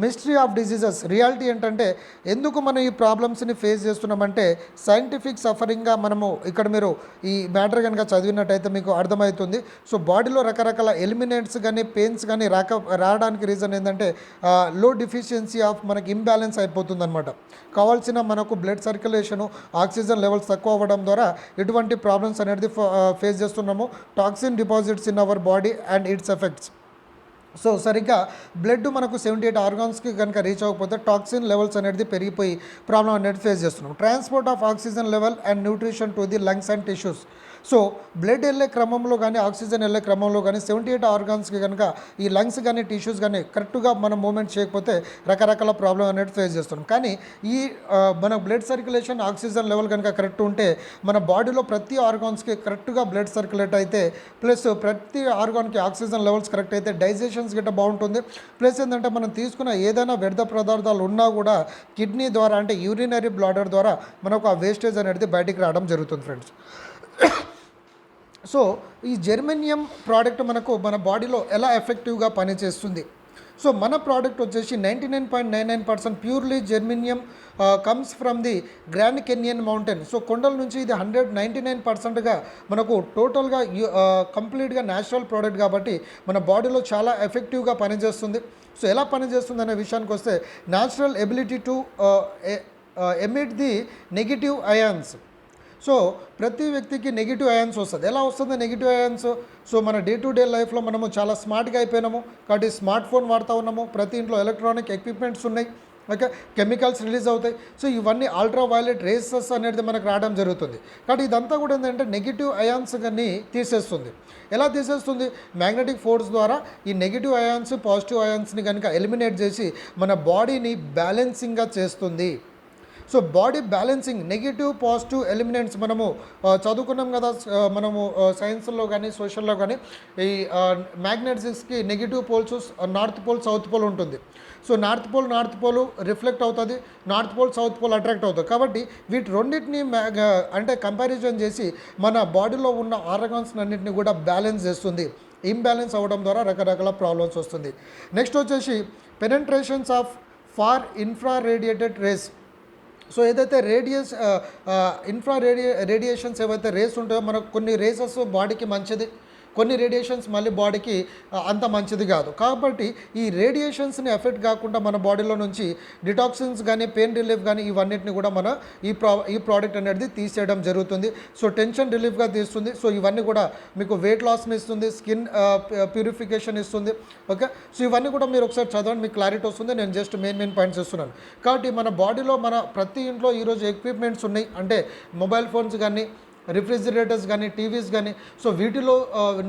మిస్టరీ ఆఫ్ డిసీజెస్ రియాలిటీ ఏంటంటే ఎందుకు మనం ఈ ప్రాబ్లమ్స్ని ఫేస్ చేస్తున్నామంటే సైంటిఫిక్ సఫరింగ్గా మనము ఇక్కడ మీరు ఈ మ్యాటర్ కనుక చదివినట్టయితే మీకు అర్థమవుతుంది. సో బాడీలో రకరకాల ఎలిమినేట్స్ కానీ పెయిన్స్ కానీ రావడానికి రీజన్ ఏంటంటే లో డిఫిషియన్సీ ఆఫ్ మనకి ఇంబ్యాలెన్స్ అయిపోతుంది అనమాట. కావాల్సిన మనకు బ్లడ్ సర్క్యులేషను, ఆక్సిజన్ లెవెల్స్ తక్కువ అవ్వడం ద్వారా ఇటువంటి ప్రాబ్లమ్స్ అనేది ఫేస్ చేస్తున్నాము. Toxin deposits in our body and its effects. So సరిగ్గా బ్లడ్ మనకు 78 ఆర్గాన్స్కి కనుక రీచ్ అవ్వకపోతే టాక్సిన్ లెవెల్స్ అనేది పెరిగిపోయి ప్రాబ్లం అనేది ఫేస్ చేస్తున్నాం. Transport of oxygen level and nutrition to the lungs and tissues. So blood వెళ్ళే క్రమంలో కానీ ఆక్సిజన్ వెళ్ళే క్రమంలో కానీ 78 ఆర్గాన్స్కి కనుక ఈ లంగ్స్ కానీ టిష్యూస్ కానీ కరెక్ట్గా మనం మూమెంట్ చేయకపోతే రకరకాల ప్రాబ్లం అనేది ఫేస్ చేస్తున్నాం. కానీ ఈ మన బ్లడ్ సర్క్యులేషన్, ఆక్సిజన్ లెవెల్ కనుక కరెక్ట్ ఉంటే మన బాడీలో ప్రతి ఆర్గాన్స్కి కరెక్ట్గా బ్లడ్ సర్క్యులేట్ అయితే, ప్లస్ ప్రతి ఆర్గాన్కి ఆక్సిజన్ లెవెల్స్ కరెక్ట్ అయితే డైజెషన్స్ గిట్ట బాగుంటుంది. ప్లస్ ఏంటంటే మనం తీసుకున్న ఏదైనా వ్యర్థ పదార్థాలు ఉన్నా కూడా కిడ్నీ ద్వారా అంటే యూరినరీ బ్లాడర్ ద్వారా మనకు ఆ వేస్టేజ్ అనేది బయటికి రావడం జరుగుతుంది ఫ్రెండ్స్. సో ఈ జెర్మేనియం ప్రోడక్ట్ మనకు మన బాడీలో ఎలా ఎఫెక్టివ్గా పనిచేస్తుంది? సో మన ప్రోడక్ట్ వచ్చేసి 99.99% purely germanium comes from the grand canyon mountain. So కొండల నుంచి ఇది 199%గా మనకు టోటల్గా కంప్లీట్గా న్యాచురల్ ప్రోడక్ట్ కాబట్టి మన బాడీలో చాలా ఎఫెక్టివ్గా పనిచేస్తుంది. సో ఎలా పనిచేస్తుంది అనే విషయానికి వస్తే natural ability to emit the negative ions. So ప్రతి వ్యక్తికి నెగిటివ్ అయాన్స్ వస్తుంది. ఎలా వస్తుంది నెగిటివ్ అయాన్స్? సో మన డే టు డే లైఫ్లో మనము చాలా స్మార్ట్గా అయిపోయినాము కాబట్టి స్మార్ట్ ఫోన్ వాడుతూ ఉన్నాము. ప్రతి ఇంట్లో ఎలక్ట్రానిక్ ఎక్విప్మెంట్స్ ఉన్నాయి. ఓకే, కెమికల్స్ రిలీజ్ అవుతాయి. సో ఇవన్నీ అల్ట్రా వైలెట్ రేసెస్ అనేది మనకు రావడం జరుగుతుంది. కాబట్టి ఇదంతా కూడా ఏంటంటే నెగిటివ్ అయాన్స్ కానీ తీసేస్తుంది. ఎలా తీసేస్తుంది? మ్యాగ్నెటిక్ ఫోర్స్ ద్వారా ఈ నెగిటివ్ అయాన్స్, పాజిటివ్ అయాన్స్ని కనుక ఎలిమినేట్ చేసి మన బాడీని బ్యాలెన్సింగ్గా చేస్తుంది. So body balancing, negative positive elements మనము చదువుకున్నాం కదా. మనము సైన్స్లో కానీ సోషల్లో కానీ ఈ మ్యాగ్నెటిక్స్కి negative poles north pole, south pole ఉంటుంది. సో నార్త్ పోల్ రిఫ్లెక్ట్ అవుతుంది, north pole south pole attract అవుతుంది. కాబట్టి వీటి రెండింటిని అంటే కంపారిజన్ చేసి మన బాడీలో ఉన్న ఆర్గాన్స్ అన్నింటినీ కూడా బ్యాలెన్స్ చేస్తుంది. ఇంబ్యాలెన్స్ అవ్వడం ద్వారా రకరకాల ప్రాబ్లమ్స్ వస్తుంది. నెక్స్ట్ వచ్చేసి penetrations of far infra radiated rays. So ఏదైతే రేడియేషన్స్ ఏవైతే రేస్ ఉంటాయో మనకు కొన్ని రేసెస్ బాడీకి మంచిది, కొన్ని రేడియేషన్స్ మళ్ళీ బాడీకి అంత మంచిది కాదు. కాబట్టి ఈ రేడియేషన్స్ని ఎఫెక్ట్ కాకుండా మన బాడీలో నుంచి డిటాక్సిన్స్ కానీ పెయిన్ రిలీఫ్ కానీ ఇవన్నిటిని కూడా మన ఈ ప్రోడక్ట్ అనేది తీసేయడం జరుగుతుంది. సో టెన్షన్ రిలీఫ్గా తీస్తుంది. సో ఇవన్నీ కూడా మీకు వెయిట్ లాస్ని ఇస్తుంది, స్కిన్ ప్యూరిఫికేషన్ ఇస్తుంది. ఓకే, సో ఇవన్నీ కూడా మీరు ఒకసారి చదవండి, మీకు క్లారిటీ వస్తుంది. నేను జస్ట్ మెయిన్ పాయింట్స్ ఇస్తున్నాను. కాబట్టి మన బాడీలో మన ప్రతి ఇంట్లో ఈరోజు ఎక్విప్మెంట్స్ ఉన్నాయి. అంటే మొబైల్ ఫోన్స్ కానీ, రిఫ్రిజిరేటర్స్ కానీ, టీవీస్ కానీ. సో వీటిలో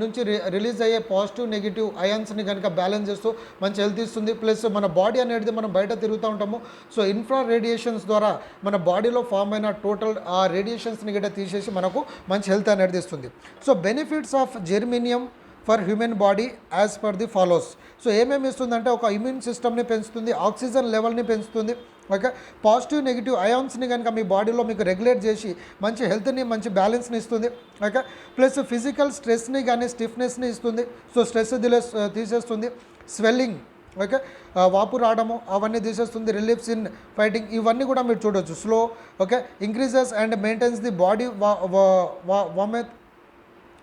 నుంచి రిలీజ్ అయ్యే పాజిటివ్ నెగిటివ్ అయాన్స్ని కనుక బ్యాలెన్స్ చేస్తూ మంచి హెల్త్ ఇస్తుంది. ప్లస్ మన బాడీ అనేది మనం బయట తిరుగుతూ ఉంటాము. సో ఇన్ఫ్రా రేడియేషన్స్ ద్వారా మన బాడీలో ఫామ్ అయిన టోటల్ ఆ రేడియేషన్స్ని గట్రా తీసేసి మనకు మంచి హెల్త్ అనేది ఇస్తుంది. So benefits of germanium for human body as per the follows. So ఏమేమి ఇస్తుందంటే ఒక ఇమ్యూన్ సిస్టమ్ని పెంచుతుంది, ఆక్సిజన్ లెవెల్ని పెంచుతుంది. ఓకే, పాజిటివ్ నెగిటివ్ అయాన్స్ని కనుక మీ బాడీలో మీకు రెగ్యులేట్ చేసి మంచి హెల్త్ని, మంచి బ్యాలెన్స్ని ఇస్తుంది. ఓకే, ప్లస్ ఫిజికల్ స్ట్రెస్ని కానీ స్టిఫ్నెస్ని ఇస్తుంది. సో స్ట్రెస్ తీసేస్తుంది. స్వెల్లింగ్, ఓకే, వాపు రావడము అవన్నీ తీసేస్తుంది, రిలీఫ్స్ ఇన్ ఫైటింగ్ ఇవన్నీ కూడా మీరు చూడొచ్చు. Slow, okay, increases and maintains the body warmth.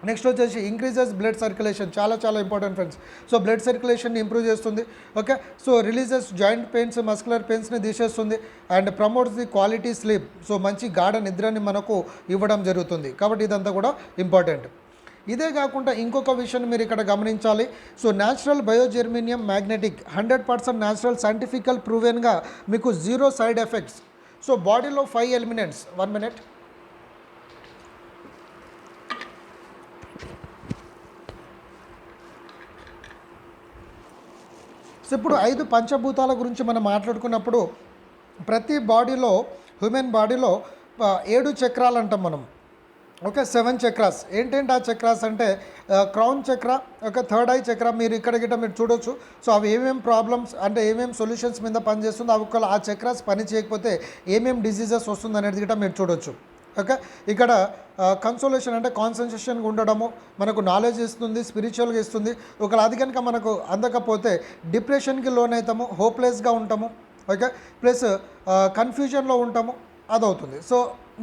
Next వచ్చేసి ఇంక్రీజెస్ బ్లడ్ సర్క్యులేషన్, చాలా చాలా ఇంపార్టెంట్ ఫ్రెండ్స్. సో బ్లడ్ సర్క్యులేషన్ని ఇంప్రూవ్ చేస్తుంది. Okay, so releases joint pains, muscular పెయిన్స్ని తీసేస్తుంది and promotes the quality sleep. So మంచి గాఢ నిద్రని మనకు ఇవ్వడం జరుగుతుంది. కాబట్టి ఇదంతా కూడా ఇంపార్టెంట్. ఇదే కాకుండా ఇంకొక విషయం మీరు ఇక్కడ గమనించాలి. సో న్యాచురల్ బయోజెర్మేనియం మ్యాగ్నెటిక్ 100% న్యాచురల్ సైంటిఫికల్ ప్రూవెన్గా మీకు 0 సైడ్ ఎఫెక్ట్స్. సో బాడీలో 5 ఎలిమెంట్స్. 1 మినిట్. సో ఇప్పుడు 5 పంచభూతాల గురించి మనం మాట్లాడుకున్నప్పుడు ప్రతి బాడీలో, హ్యూమన్ బాడీలో 7 చక్రాలు అంటాం మనం. Okay, 7 chakras. ఏంటంటే ఆ చక్రాస్ అంటే క్రౌన్ చక్ర, ఓకే, థర్డ్ ఐ చక్ర. మీరు ఇక్కడ గిట్ట మీరు చూడొచ్చు. సో అవి ఏమేమి ప్రాబ్లమ్స్ అంటే ఏమేమి సొల్యూషన్స్ మీద పనిచేస్తుందో, అవి ఒకవేళ ఆ చక్రాస్ పని చేయకపోతే ఏమేమి డిసీజెస్ వస్తుంది అనేది గిట్ట మీరు చూడొచ్చు. ఓకే, ఇక్కడ కన్సోలేషన్ అంటే కాన్సన్ట్రేషన్గా ఉండడము, మనకు నాలెడ్జ్ ఇస్తుంది, స్పిరిచువల్గా ఇస్తుంది. ఒకవేళ అది కనుక మనకు అందకపోతే డిప్రెషన్కి లోన్ అవుతాము, హోప్లెస్గా ఉంటాము. ఓకే, ప్లస్ కన్ఫ్యూజన్లో ఉంటాము, అదవుతుంది. సో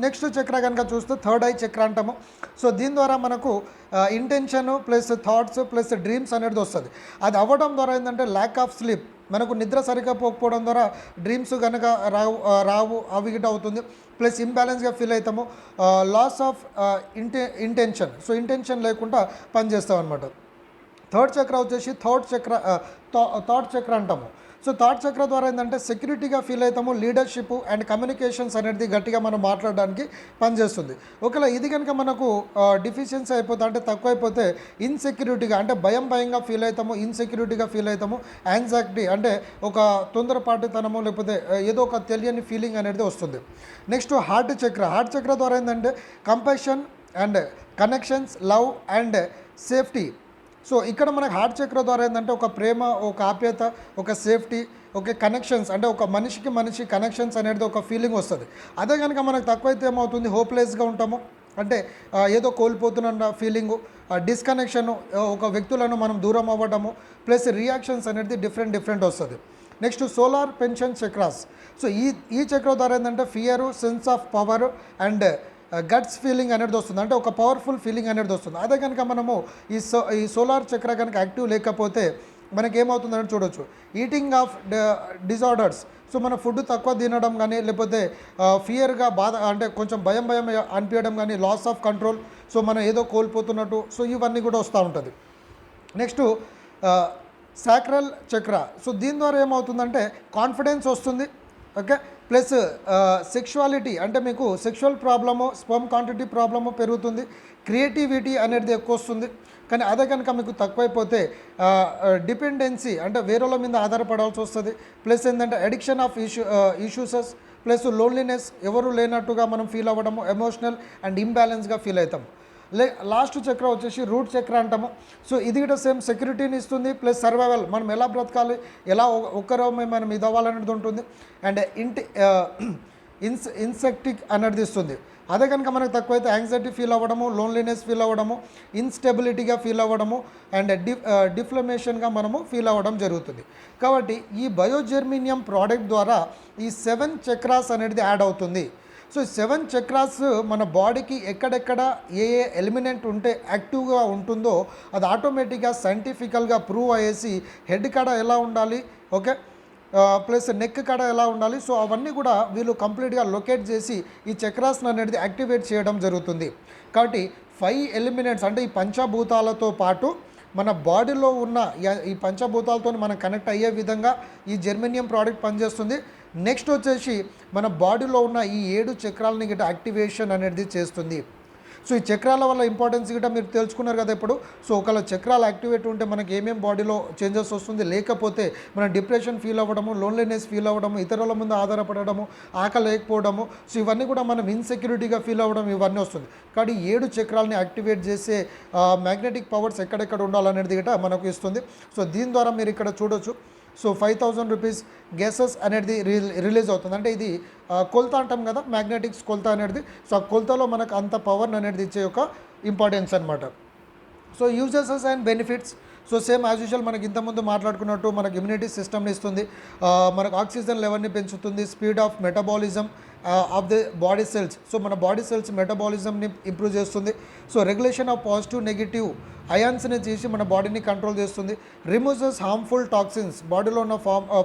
నెక్స్ట్ చక్ర కనుక చూస్తే థర్డ్ ఐ చక్ర అంటాము. సో దీని ద్వారా మనకు intention plus thoughts plus dreams అనేది వస్తుంది. అది అవ్వడం ద్వారా ఏంటంటే ల్యాక్ ఆఫ్ స్లీప్, మనకు నిద్ర సరిగ్గా పోకపోవడం ద్వారా డ్రీమ్స్ కనుక రావు అవి గిట్ట అవుతుంది. ప్లస్ ఇంబ్యాలెన్స్గా ఫీల్ అవుతాము, loss of intention. So intention లేకుండా పనిచేస్తాం అనమాట. థర్డ్ చక్ర వచ్చేసి థాట్ చక్ర అంటాము. సో థాట్ చక్ర ద్వారా ఏంటంటే సెక్యూరిటీగా ఫీల్ అవుతాము, లీడర్షిప్ అండ్ కమ్యూనికేషన్స్ అనేది గట్టిగా మనం మాట్లాడడానికి పనిచేస్తుంది. ఒకవేళ ఇది కనుక మనకు డిఫిషియన్సీ అయిపోతే అంటే తక్కువైపోతే ఇన్సెక్యూరిటీగా అంటే భయంగా ఫీల్ అవుతాము, ఇన్సెక్యూరిటీగా ఫీల్ అవుతాము, యాంగ్జైటీ అంటే ఒక తొందరపాటుతనము లేకపోతే ఏదో ఒక తెలియని ఫీలింగ్ అనేది వస్తుంది. నెక్స్ట్ హార్ట్ చక్ర ద్వారా ఏంటంటే compassion and connections, love and safety. So ఇక్కడ మనకు హార్ట్ చక్ర ద్వారా ఏంటంటే ఒక ప్రేమ, ఒక ఆప్యాయత, ఒక సేఫ్టీ, ఓకే, కనెక్షన్స్ అంటే ఒక మనిషికి మనిషి కనెక్షన్స్ అనేది ఒక ఫీలింగ్ వస్తుంది. అదే కనుక మనకు తక్కువైతే ఏమవుతుంది, హోప్లెస్గా ఉంటాము, అంటే ఏదో కోల్పోతున్న ఫీలింగు, డిస్కనెక్షను, ఒక వ్యక్తులను మనం దూరం అవ్వడము, ప్లస్ రియాక్షన్స్ అనేది డిఫరెంట్ వస్తుంది. Next solar pension chakras. So ఈ చక్ర ద్వారా ఏంటంటే fear, sense of power and guts feeling అనేది వస్తుంది, అంటే ఒక పవర్ఫుల్ ఫీలింగ్ అనేది వస్తుంది. అదే కనుక మనము ఈ సోలార్ చక్ర కనుక యాక్టివ్ లేకపోతే మనకేమవుతుందని చూడొచ్చు, ఈటింగ్ ఆఫ్ డిజార్డర్స్. సో మన ఫుడ్ తక్కువ తినడం కానీ, లేకపోతే ఫియర్గా బాధ అంటే కొంచెం భయం అనిపించడం కానీ, లాస్ ఆఫ్ కంట్రోల్, సో మనం ఏదో కోల్పోతున్నట్టు, సో ఇవన్నీ కూడా వస్తూ ఉంటుంది. నెక్స్ట్ సాక్రల్ చక్ర. సో దీని ద్వారా ఏమవుతుందంటే కాన్ఫిడెన్స్ వస్తుంది. ఓకే, ప్లస్ సెక్షువాలిటీ అంటే మీకు sexual problem, sperm quantity problem పెరుగుతుంది, క్రియేటివిటీ అనేది ఎక్కువ వస్తుంది. కానీ అదే కనుక మీకు తక్కువైపోతే డిపెండెన్సీ అంటే వేరేల మీద ఆధారపడాల్సి వస్తుంది. ప్లస్ ఏంటంటే అడిక్షన్ ఆఫ్ ఇష్యూసెస్, ప్లస్ లోన్లీనెస్, ఎవరు లేనట్టుగా మనం ఫీల్ అవ్వడము, ఎమోషనల్ అండ్ ఇంబ్యాలెన్స్గా ఫీల్ అవుతాము. లాస్ట్ చక్ర వచ్చేసి రూట్ చక్ర అంటాము. సో ఇది కూడా సేమ్ సెక్యూరిటీని ఇస్తుంది, ప్లస్ సర్వైవల్, మనం ఎలా బ్రతకాలి, ఎలా ఒక్కరో మనం ఇది అవ్వాలనేది ఉంటుంది. అండ్ ఇన్సెక్టిక్ అనేది ఇస్తుంది. అదే కనుక మనకు తక్కువైతే యాంగ్జైటీ ఫీల్ అవ్వడము, లోన్లీనెస్ ఫీల్ అవ్వడము, ఇన్స్టెబిలిటీగా ఫీల్ అవ్వడము అండ్ డిఫ్లమేషన్గా మనము ఫీల్ అవ్వడం జరుగుతుంది. కాబట్టి ఈ బయోజెర్మేనియం ప్రోడక్ట్ ద్వారా ఈ 7 చక్రాస్ అనేది యాడ్ అవుతుంది. సో 7 చక్రాస్ మన బాడీకి ఎక్కడెక్కడ ఏ ఎలిమెంట్ ఉంటే యాక్టివ్గా ఉంటుందో అది ఆటోమేటిక్గా సైంటిఫికల్గా ప్రూవ్ అయ్యేసి హెడ్ కాడ ఎలా ఉండాలి, ఓకే, ప్లస్ నెక్ కాడ ఎలా ఉండాలి, సో అవన్నీ కూడా వీళ్ళు కంప్లీట్గా లొకేట్ చేసి ఈ చక్రాస్ని అనేది యాక్టివేట్ చేయడం జరుగుతుంది. కాబట్టి 5 ఎలిమెంట్స్ అంటే ఈ పంచభూతాలతో పాటు మన బాడీలో ఉన్న ఈ పంచభూతాలతో మనం కనెక్ట్ అయ్యే విధంగా ఈ జెర్మేనియం ప్రోడక్ట్ పనిచేస్తుంది. నెక్స్ట్ వచ్చేసి మన బాడీలో ఉన్న ఈ 7 చక్రాలని గిట్ట యాక్టివేషన్ అనేది చేస్తుంది. సో ఈ చక్రాల వల్ల ఇంపార్టెన్స్ గిట్ట మీరు తెలుసుకున్నారు కదా ఇప్పుడు. సో ఒకవేళ చక్రాలు యాక్టివేట్ ఉంటే మనకి ఏమేమి బాడీలో చేంజెస్ వస్తుంది, లేకపోతే మనం డిప్రెషన్ ఫీల్ అవ్వడము, లోన్లీనెస్ ఫీల్ అవ్వడము, ఇతరుల ముందు ఆధారపడము, ఆకలి లేకపోవడము, సో ఇవన్నీ కూడా మనం ఇన్సెక్యూరిటీగా ఫీల్ అవ్వడం ఇవన్నీ వస్తుంది. కాబట్టి 7 చక్రాలని యాక్టివేట్ చేసే మ్యాగ్నెటిక్ పవర్స్ ఎక్కడెక్కడ ఉండాలనేది గిట్ట మనకు ఇస్తుంది. సో దీని ద్వారా మీరు ఇక్కడ చూడొచ్చు. సో 5,000 రూపీస్ గ్యాసెస్ అనేది రిలీజ్ అవుతుంది. అంటే ఇది కొలత అంటాం కదా, మ్యాగ్నెటిక్స్ కొలత అనేది. సో ఆ కొలతలో మనకు అంత పవర్ అనేది ఇచ్చే ఒక ఇంపార్టెన్స్ అనమాట. So usages and benefits. So same as usual మనకి ఇంతకుముందు మాట్లాడుకున్నట్టు మనకు ఇమ్యూనిటీ సిస్టమ్ని ఇస్తుంది, మనకు ఆక్సిజన్ లెవెల్ని పెంచుతుంది, speed of metabolism of the body cells, so మన బాడీ సెల్స్ మెటబాలిజంని ఇంప్రూవ్ చేస్తుంది. So regulation of positive negative అయాన్స్ని చేసి మన బాడీని కంట్రోల్ చేస్తుంది. రిమూవ్స్ హార్మ్ఫుల్ టాక్సిన్స్, బాడీలో ఉన్న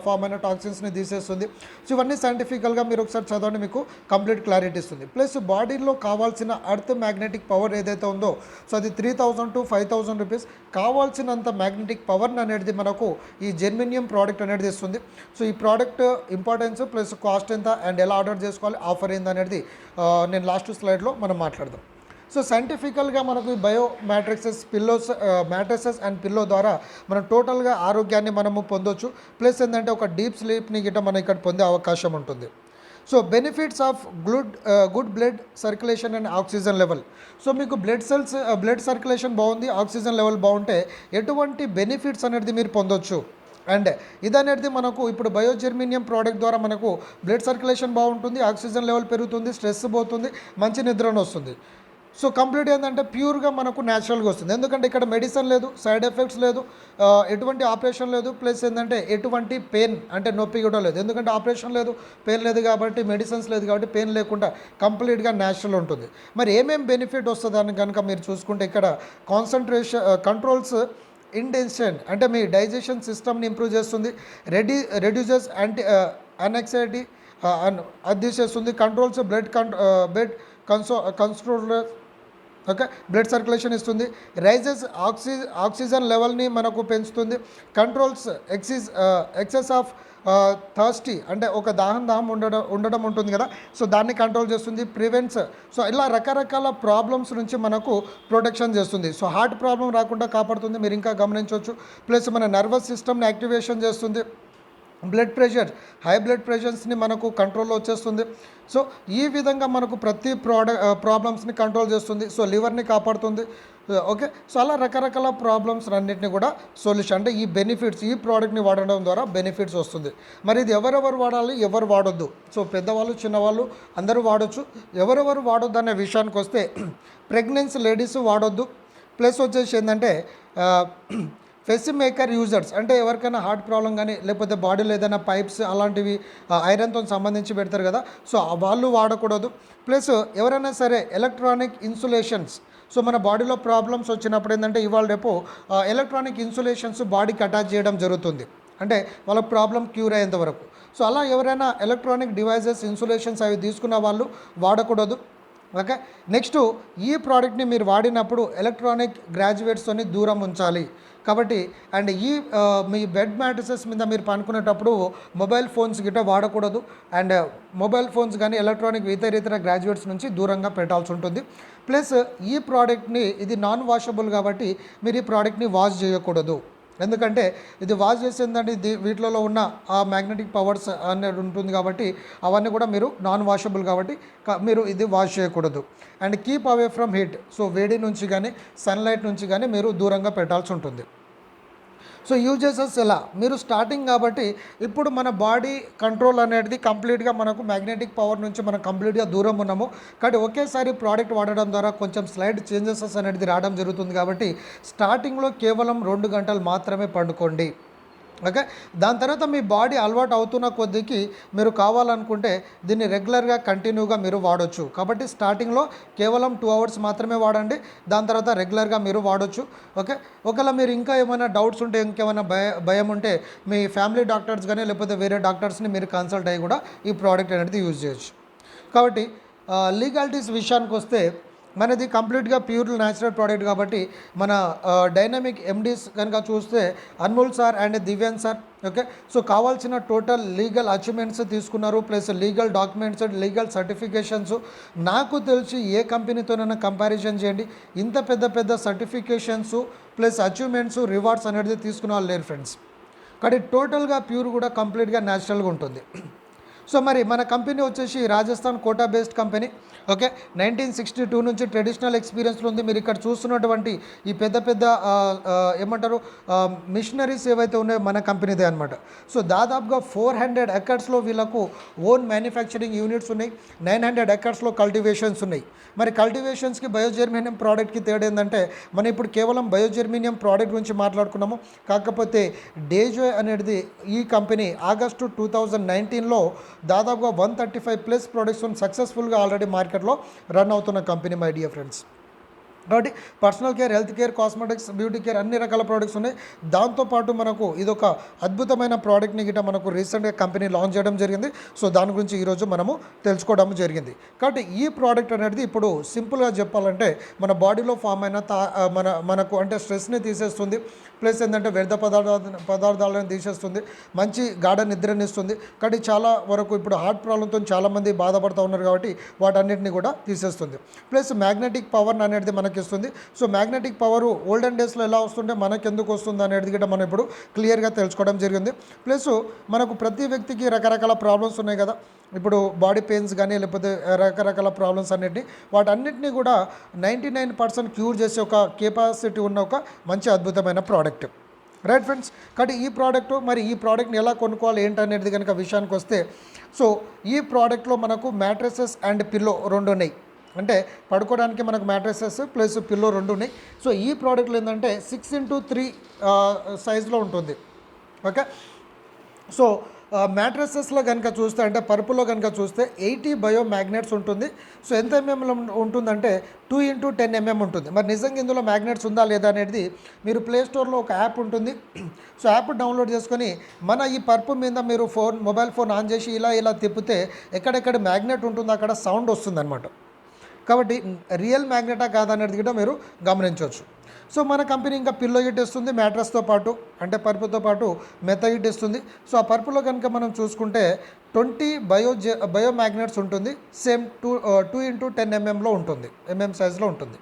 ఫామ్ అయిన టాక్సిన్స్ని తీసేస్తుంది. సో ఇవన్నీ సైంటిఫికల్గా మీరు ఒకసారి చదవండి, మీకు కంప్లీట్ క్లారిటీ ఇస్తుంది. ప్లస్ బాడీలో కావాల్సిన అర్త్ మ్యాగ్నెటిక్ పవర్ ఏదైతే ఉందో, సో అది 3000 to 5000 రూపీస్ కావాల్సినంత మ్యాగ్నెటిక్ పవర్ని అనేది మనకు ఈ జెర్మేనియం ప్రోడక్ట్ అనేది ఇస్తుంది. సో ఈ ప్రోడక్ట్ ఇంపార్టెన్స్ ప్లస్ కాస్ట్ ఎంత అండ్ ఎలా ఆర్డర్ చేసుకోవాలి, ఆఫర్ ఏంది అనేది నేను లాస్ట్ స్లైడ్లో మనం మాట్లాడదాం. సో సైంటిఫికల్గా మనకు ఈ బయో మ్యాట్రెసెస్ అండ్ పిల్లో ద్వారా మనం టోటల్గా ఆరోగ్యాన్ని మనము పొందొచ్చు. ప్లస్ ఏంటంటే ఒక డీప్ స్లీప్ని గిట్ట మనం ఇక్కడ పొందే అవకాశం ఉంటుంది. So benefits of good blood circulation and oxygen level. So మీకు బ్లడ్ సర్క్యులేషన్ బాగుంది, ఆక్సిజన్ లెవెల్ బాగుంటే ఎటువంటి బెనిఫిట్స్ అనేది మీరు పొందొచ్చు. అండ్ ఇదనేది మనకు ఇప్పుడు బయోజెర్మేనియం ప్రోడక్ట్ ద్వారా మనకు బ్లడ్ సర్క్యులేషన్ బాగుంటుంది, ఆక్సిజన్ లెవెల్ పెరుగుతుంది, స్ట్రెస్ పోతుంది, మంచి నిద్రను వస్తుంది. సో కంప్లీట్ ఏంటంటే ప్యూర్గా మనకు న్యాచురల్గా వస్తుంది. ఎందుకంటే ఇక్కడ మెడిసిన్ లేదు, సైడ్ ఎఫెక్ట్స్ లేదు, ఎటువంటి ఆపరేషన్ లేదు, ప్లస్ ఏంటంటే ఎటువంటి పెయిన్ అంటే నొప్పి కూడా లేదు. ఎందుకంటే ఆపరేషన్ లేదు, పెయిన్ లేదు కాబట్టి, మెడిసిన్స్ లేదు కాబట్టి పెయిన్ లేకుండా కంప్లీట్గా న్యాచురల్ ఉంటుంది. మరి ఏమేమి బెనిఫిట్ వస్తుందని కనుక మీరు చూసుకుంటే ఇక్కడ కంట్రోల్స్ ఇంటెన్షన్ అంటే మీ డైజెషన్ సిస్టమ్ని ఇంప్రూవ్ చేస్తుంది, రెడ్యూసెస్ అనెక్సైటీ అది తీసేస్తుంది, controls blood controller okay blood circulation ఇస్తుంది, రైజెస్ ఆక్సిజన్ లెవెల్ని మనకు పెంచుతుంది, కంట్రోల్స్ ఎక్సెస్ ఆఫ్ థర్స్టీ అంటే ఒక దాహం ఉండడం ఉంటుంది కదా, సో దాన్ని కంట్రోల్ చేస్తుంది, ప్రివెంట్స్ సో ఇలా రకరకాల ప్రాబ్లమ్స్ నుంచి మనకు ప్రొటెక్షన్ చేస్తుంది. సో హార్ట్ ప్రాబ్లం రాకుండా కాపాడుతుంది, మీరు ఇంకా గమనించవచ్చు. ప్లస్ మన నర్వస్ సిస్టమ్ని యాక్టివేషన్ చేస్తుంది, బ్లడ్ ప్రెషర్ హై బ్లడ్ ప్రెషర్స్ని మనకు కంట్రోల్లో వచ్చేస్తుంది. సో ఈ విధంగా మనకు ప్రతి ప్రాబ్లమ్స్ని కంట్రోల్ చేస్తుంది. సో లివర్ని కాపాడుతుంది. ఓకే, సో అలా రకరకాల ప్రాబ్లమ్స్ అన్నింటినీ కూడా సొల్యూషన్ అంటే ఈ బెనిఫిట్స్ ఈ ప్రోడక్ట్ని వాడడం ద్వారా బెనిఫిట్స్ వస్తుంది. మరి ఇది ఎవరెవరు వాడాలి, ఎవరు వాడొద్దు? సో పెద్దవాళ్ళు చిన్నవాళ్ళు అందరూ వాడొచ్చు. ఎవరెవరు వాడొద్దు అనే విషయానికి వస్తే ప్రెగ్నెన్సీ లేడీస్ వాడొద్దు. ప్లస్ వచ్చేసి ఏంటంటే ఫెసిమేకర్ యూజర్స్ అంటే ఎవరికైనా హార్ట్ ప్రాబ్లం కానీ లేకపోతే బాడీలో ఏదైనా పైప్స్ అలాంటివి ఐరన్తో సంబంధించి పెడతారు కదా, సో వాళ్ళు వాడకూడదు. ప్లస్ ఎవరైనా సరే ఎలక్ట్రానిక్ ఇన్సులేషన్స్, సో మన బాడీలో ప్రాబ్లమ్స్ వచ్చినప్పుడు ఏంటంటే ఇవాళ రేపు ఎలక్ట్రానిక్ ఇన్సులేషన్స్ బాడీకి అటాచ్ చేయడం జరుగుతుంది, అంటే వాళ్ళ ప్రాబ్లం క్యూర్ అయ్యేంత వరకు. సో అలా ఎవరైనా ఎలక్ట్రానిక్ డివైజెస్ ఇన్సులేషన్స్ అవి తీసుకున్న వాళ్ళు వాడకూడదు. ఓకే, నెక్స్ట్ ఈ ప్రోడక్ట్ని మీరు వాడినప్పుడు ఎలక్ట్రానిక్ గ్రాడ్యుయేట్స్తోని దూరం ఉంచాలి కాబట్టి. అండ్ మీ బెడ్ మ్యాట్రసెస్ మీద మీరు పనుకునేటప్పుడు మొబైల్ ఫోన్స్ గిట్ట వాడకూడదు. అండ్ మొబైల్ ఫోన్స్ కానీ ఎలక్ట్రానిక్ ఇతర గ్రాడ్యుయేట్స్ నుంచి దూరంగా పెట్టాల్సి ఉంటుంది. ప్లస్ ఈ ప్రోడక్ట్ని ఇది నాన్ వాషబుల్ కాబట్టి మీరు ఈ ప్రోడక్ట్ని వాష్ చేయకూడదు. ఎందుకంటే ఇది వాష్ చేసేందంటే వీటిలో ఉన్న ఆ మ్యాగ్నెటిక్ పవర్స్ అనేది ఉంటుంది కాబట్టి అవన్నీ కూడా మీరు నాన్ వాషబుల్ కాబట్టి మీరు ఇది వాష్ చేయకూడదు. And keep away from heat, so వేడి నుంచి కానీ సన్లైట్ నుంచి కానీ మీరు దూరంగా పెట్టాల్సి ఉంటుంది. సో యూజెసెస్ ఎలా, మీరు స్టార్టింగ్ కాబట్టి ఇప్పుడు మన బాడీ కంట్రోల్ అనేది కంప్లీట్గా మనకు మ్యాగ్నెటిక్ పవర్ నుంచి మనం కంప్లీట్గా దూరం ఉన్నాము కాబట్టి ఒకేసారి ప్రోడక్ట్ వాడడం ద్వారా కొంచెం స్లైడ్ చేంజెస్ అనేది రావడం జరుగుతుంది. కాబట్టి స్టార్టింగ్లో కేవలం 2 గంటలు మాత్రమే పండుకోండి. ఓకే, దాని తర్వాత మీ బాడీ అలవాటు అవుతున్న కొద్దికి మీరు కావాలనుకుంటే దీన్ని రెగ్యులర్గా కంటిన్యూగా మీరు వాడొచ్చు. కాబట్టి స్టార్టింగ్లో కేవలం 2 అవర్స్ మాత్రమే వాడండి, దాని తర్వాత రెగ్యులర్గా మీరు వాడొచ్చు. ఓకే, ఒకవేళ మీరు ఇంకా ఏమైనా డౌట్స్ ఉంటే ఇంకేమైనా భయం ఉంటే మీ ఫ్యామిలీ డాక్టర్స్ కానీ లేకపోతే వేరే డాక్టర్స్ని మీరు కన్సల్ట్ అయ్యి కూడా ఈ ప్రోడక్ట్ అనేది యూజ్ చేయొచ్చు. కాబట్టి లీగాలిటీస్ విషయానికి వస్తే మనది కంప్లీట్గా ప్యూర్ న్యాచురల్ ప్రోడక్ట్ కాబట్టి మన డైనమిక్ ఎండీస్ కనుక చూస్తే Anmol sir and దివ్యాన్ sir. Okay, so కావాల్సిన టోటల్ లీగల్ అచీవ్మెంట్స్ తీసుకున్నారు, plus legal documents, legal certifications. నాకు తెలిసి ఏ కంపెనీతోనైనా కంపారిజన్ చేయండి, ఇంత పెద్ద సర్టిఫికేషన్స్ ప్లస్ అచీవ్మెంట్స్ రివార్డ్స్ అనేది తీసుకున్న వాళ్ళు లేరు ఫ్రెండ్స్. కాబట్టి టోటల్గా ప్యూర్ కూడా కంప్లీట్గా న్యాచురల్గా ఉంటుంది. సో మరి మన కంపెనీ వచ్చేసి Rajasthan Kota based company. Okay, 1962 నుంచి ట్రెడిషనల్ ఎక్స్పీరియన్స్లో ఉంది. మీరు ఇక్కడ చూస్తున్నటువంటి ఈ పెద్ద పెద్ద ఏమంటారు మిషనరీస్ ఏవైతే ఉన్నాయో మన కంపెనీదే అనమాట. సో దాదాపుగా 400 ఎకర్స్లో వీళ్ళకు ఓన్ మ్యానుఫ్యాక్చరింగ్ యూనిట్స్ ఉన్నాయి. 900 ఎకర్స్లో కల్టివేషన్స్ ఉన్నాయి. మరి కల్టివేషన్స్కి బయోజెర్మేనియం ప్రోడక్ట్కి తేడా ఏంటంటే మనం ఇప్పుడు కేవలం బయోజెర్మేనియం ప్రోడక్ట్ గురించి మాట్లాడుకున్నాము. కాకపోతే డేజోయ్ అనేది ఈ కంపెనీ ఆగస్టు 2019లో దాదాపుగా 135+ ప్రొడక్ట్స్ సక్సెస్ఫుల్గా ఆల్రెడీ మార్కెట్లో రన్ అవుతున్న కంపెనీ మై డియర్ ఫ్రెండ్స్. కాబట్టి personal care, health care, cosmetics, beauty care అన్ని రకాల ప్రోడక్ట్స్ ఉన్నాయి. దాంతోపాటు మనకు ఇదొక అద్భుతమైన ప్రోడక్ట్ని గిట్ట మనకు రీసెంట్గా కంపెనీ లాంచ్ చేయడం జరిగింది. సో దాని గురించి ఈరోజు మనము తెలుసుకోవడం జరిగింది. కాబట్టి ఈ ప్రోడక్ట్ అనేది ఇప్పుడు సింపుల్గా చెప్పాలంటే మన బాడీలో ఫామ్ అయిన మనకు అంటే స్ట్రెస్ని తీసేస్తుంది. ప్లస్ ఏంటంటే వ్యర్థ పదార్థాలను తీసేస్తుంది. మంచి గాఢ నిద్రనిస్తుంది. కాబట్టి చాలా వరకు ఇప్పుడు హార్ట్ ప్రాబ్లంతో చాలామంది బాధపడుతూ ఉన్నారు కాబట్టి వాటన్నిటిని కూడా తీసేస్తుంది. ప్లస్ మ్యాగ్నెటిక్ పవర్ అనేది మనకి ఇస్తుంది. సో మ్యాగ్నెటిక్ పవర్ ఓల్డెన్ డేస్లో ఎలా వస్తుంటే మనకు ఎందుకు వస్తుంది అనేది కూడా మనం ఇప్పుడు క్లియర్గా తెలుసుకోవడం జరిగింది. ప్లస్ మనకు ప్రతి వ్యక్తికి రకరకాల ప్రాబ్లమ్స్ ఉన్నాయి కదా, ఇప్పుడు బాడీ పెయిన్స్ కానీ లేకపోతే రకరకాల ప్రాబ్లమ్స్ అన్నిటిని వాటన్నిటినీ కూడా 99% క్యూర్ చేసే ఒక కెపాసిటీ ఉన్న ఒక మంచి అద్భుతమైన ప్రోడక్ట్. రైట్ ఫ్రెండ్స్, కాబట్టి ఈ ప్రోడక్ట్ మరి ఈ ప్రోడక్ట్ని ఎలా కొనుక్కోవాలి ఏంటనేది కనుక విషయానికి వస్తే, సో ఈ ప్రోడక్ట్లో మనకు మ్యాట్రెసెస్ అండ్ పిల్లో రెండు ఉన్నాయి. అంటే పడుకోవడానికి మనకు మ్యాట్రెసెస్ ప్లస్ పిల్లో రెండు ఉన్నాయి. సో ఈ ప్రోడక్ట్లో ఏంటంటే 6x3 సైజులో ఉంటుంది. ఓకే, సో మ్యాట్రెసెస్లో కనుక చూస్తే అంటే పరుపులో కనుక చూస్తే 80 బయో మ్యాగ్నెట్స్ ఉంటుంది. సో ఎంత ఎంఎంలో ఉంటుందంటే 2x10 mm ఉంటుంది. మరి నిజంగా ఇందులో మ్యాగ్నెట్స్ ఉందా లేదా అనేది మీరు ప్లే స్టోర్లో ఒక యాప్ ఉంటుంది. సో యాప్ డౌన్లోడ్ చేసుకొని మన ఈ పరుపు మీద మీరు మొబైల్ ఫోన్ ఆన్ చేసి ఇలా తిప్పితే ఎక్కడెక్కడ మ్యాగ్నెట్ ఉంటుందో అక్కడ సౌండ్ వస్తుంది అనమాట. కాబట్టి రియల్ మ్యాగ్నెటా కాదనేది కూడా మీరు గమనించవచ్చు. సో మన కంపెనీ ఇంకా పిల్లో గిట్ ఇస్తుంది మ్యాట్రస్తో పాటు, అంటే పరుపుతో పాటు మెత్త గిట్ ఇస్తుంది. సో ఆ పరుపులో కనుక మనం చూసుకుంటే 20 బయో మ్యాగ్నెట్స్ ఉంటుంది. సేమ్ 2x10 mmలో ఉంటుంది, సైజులో ఉంటుంది.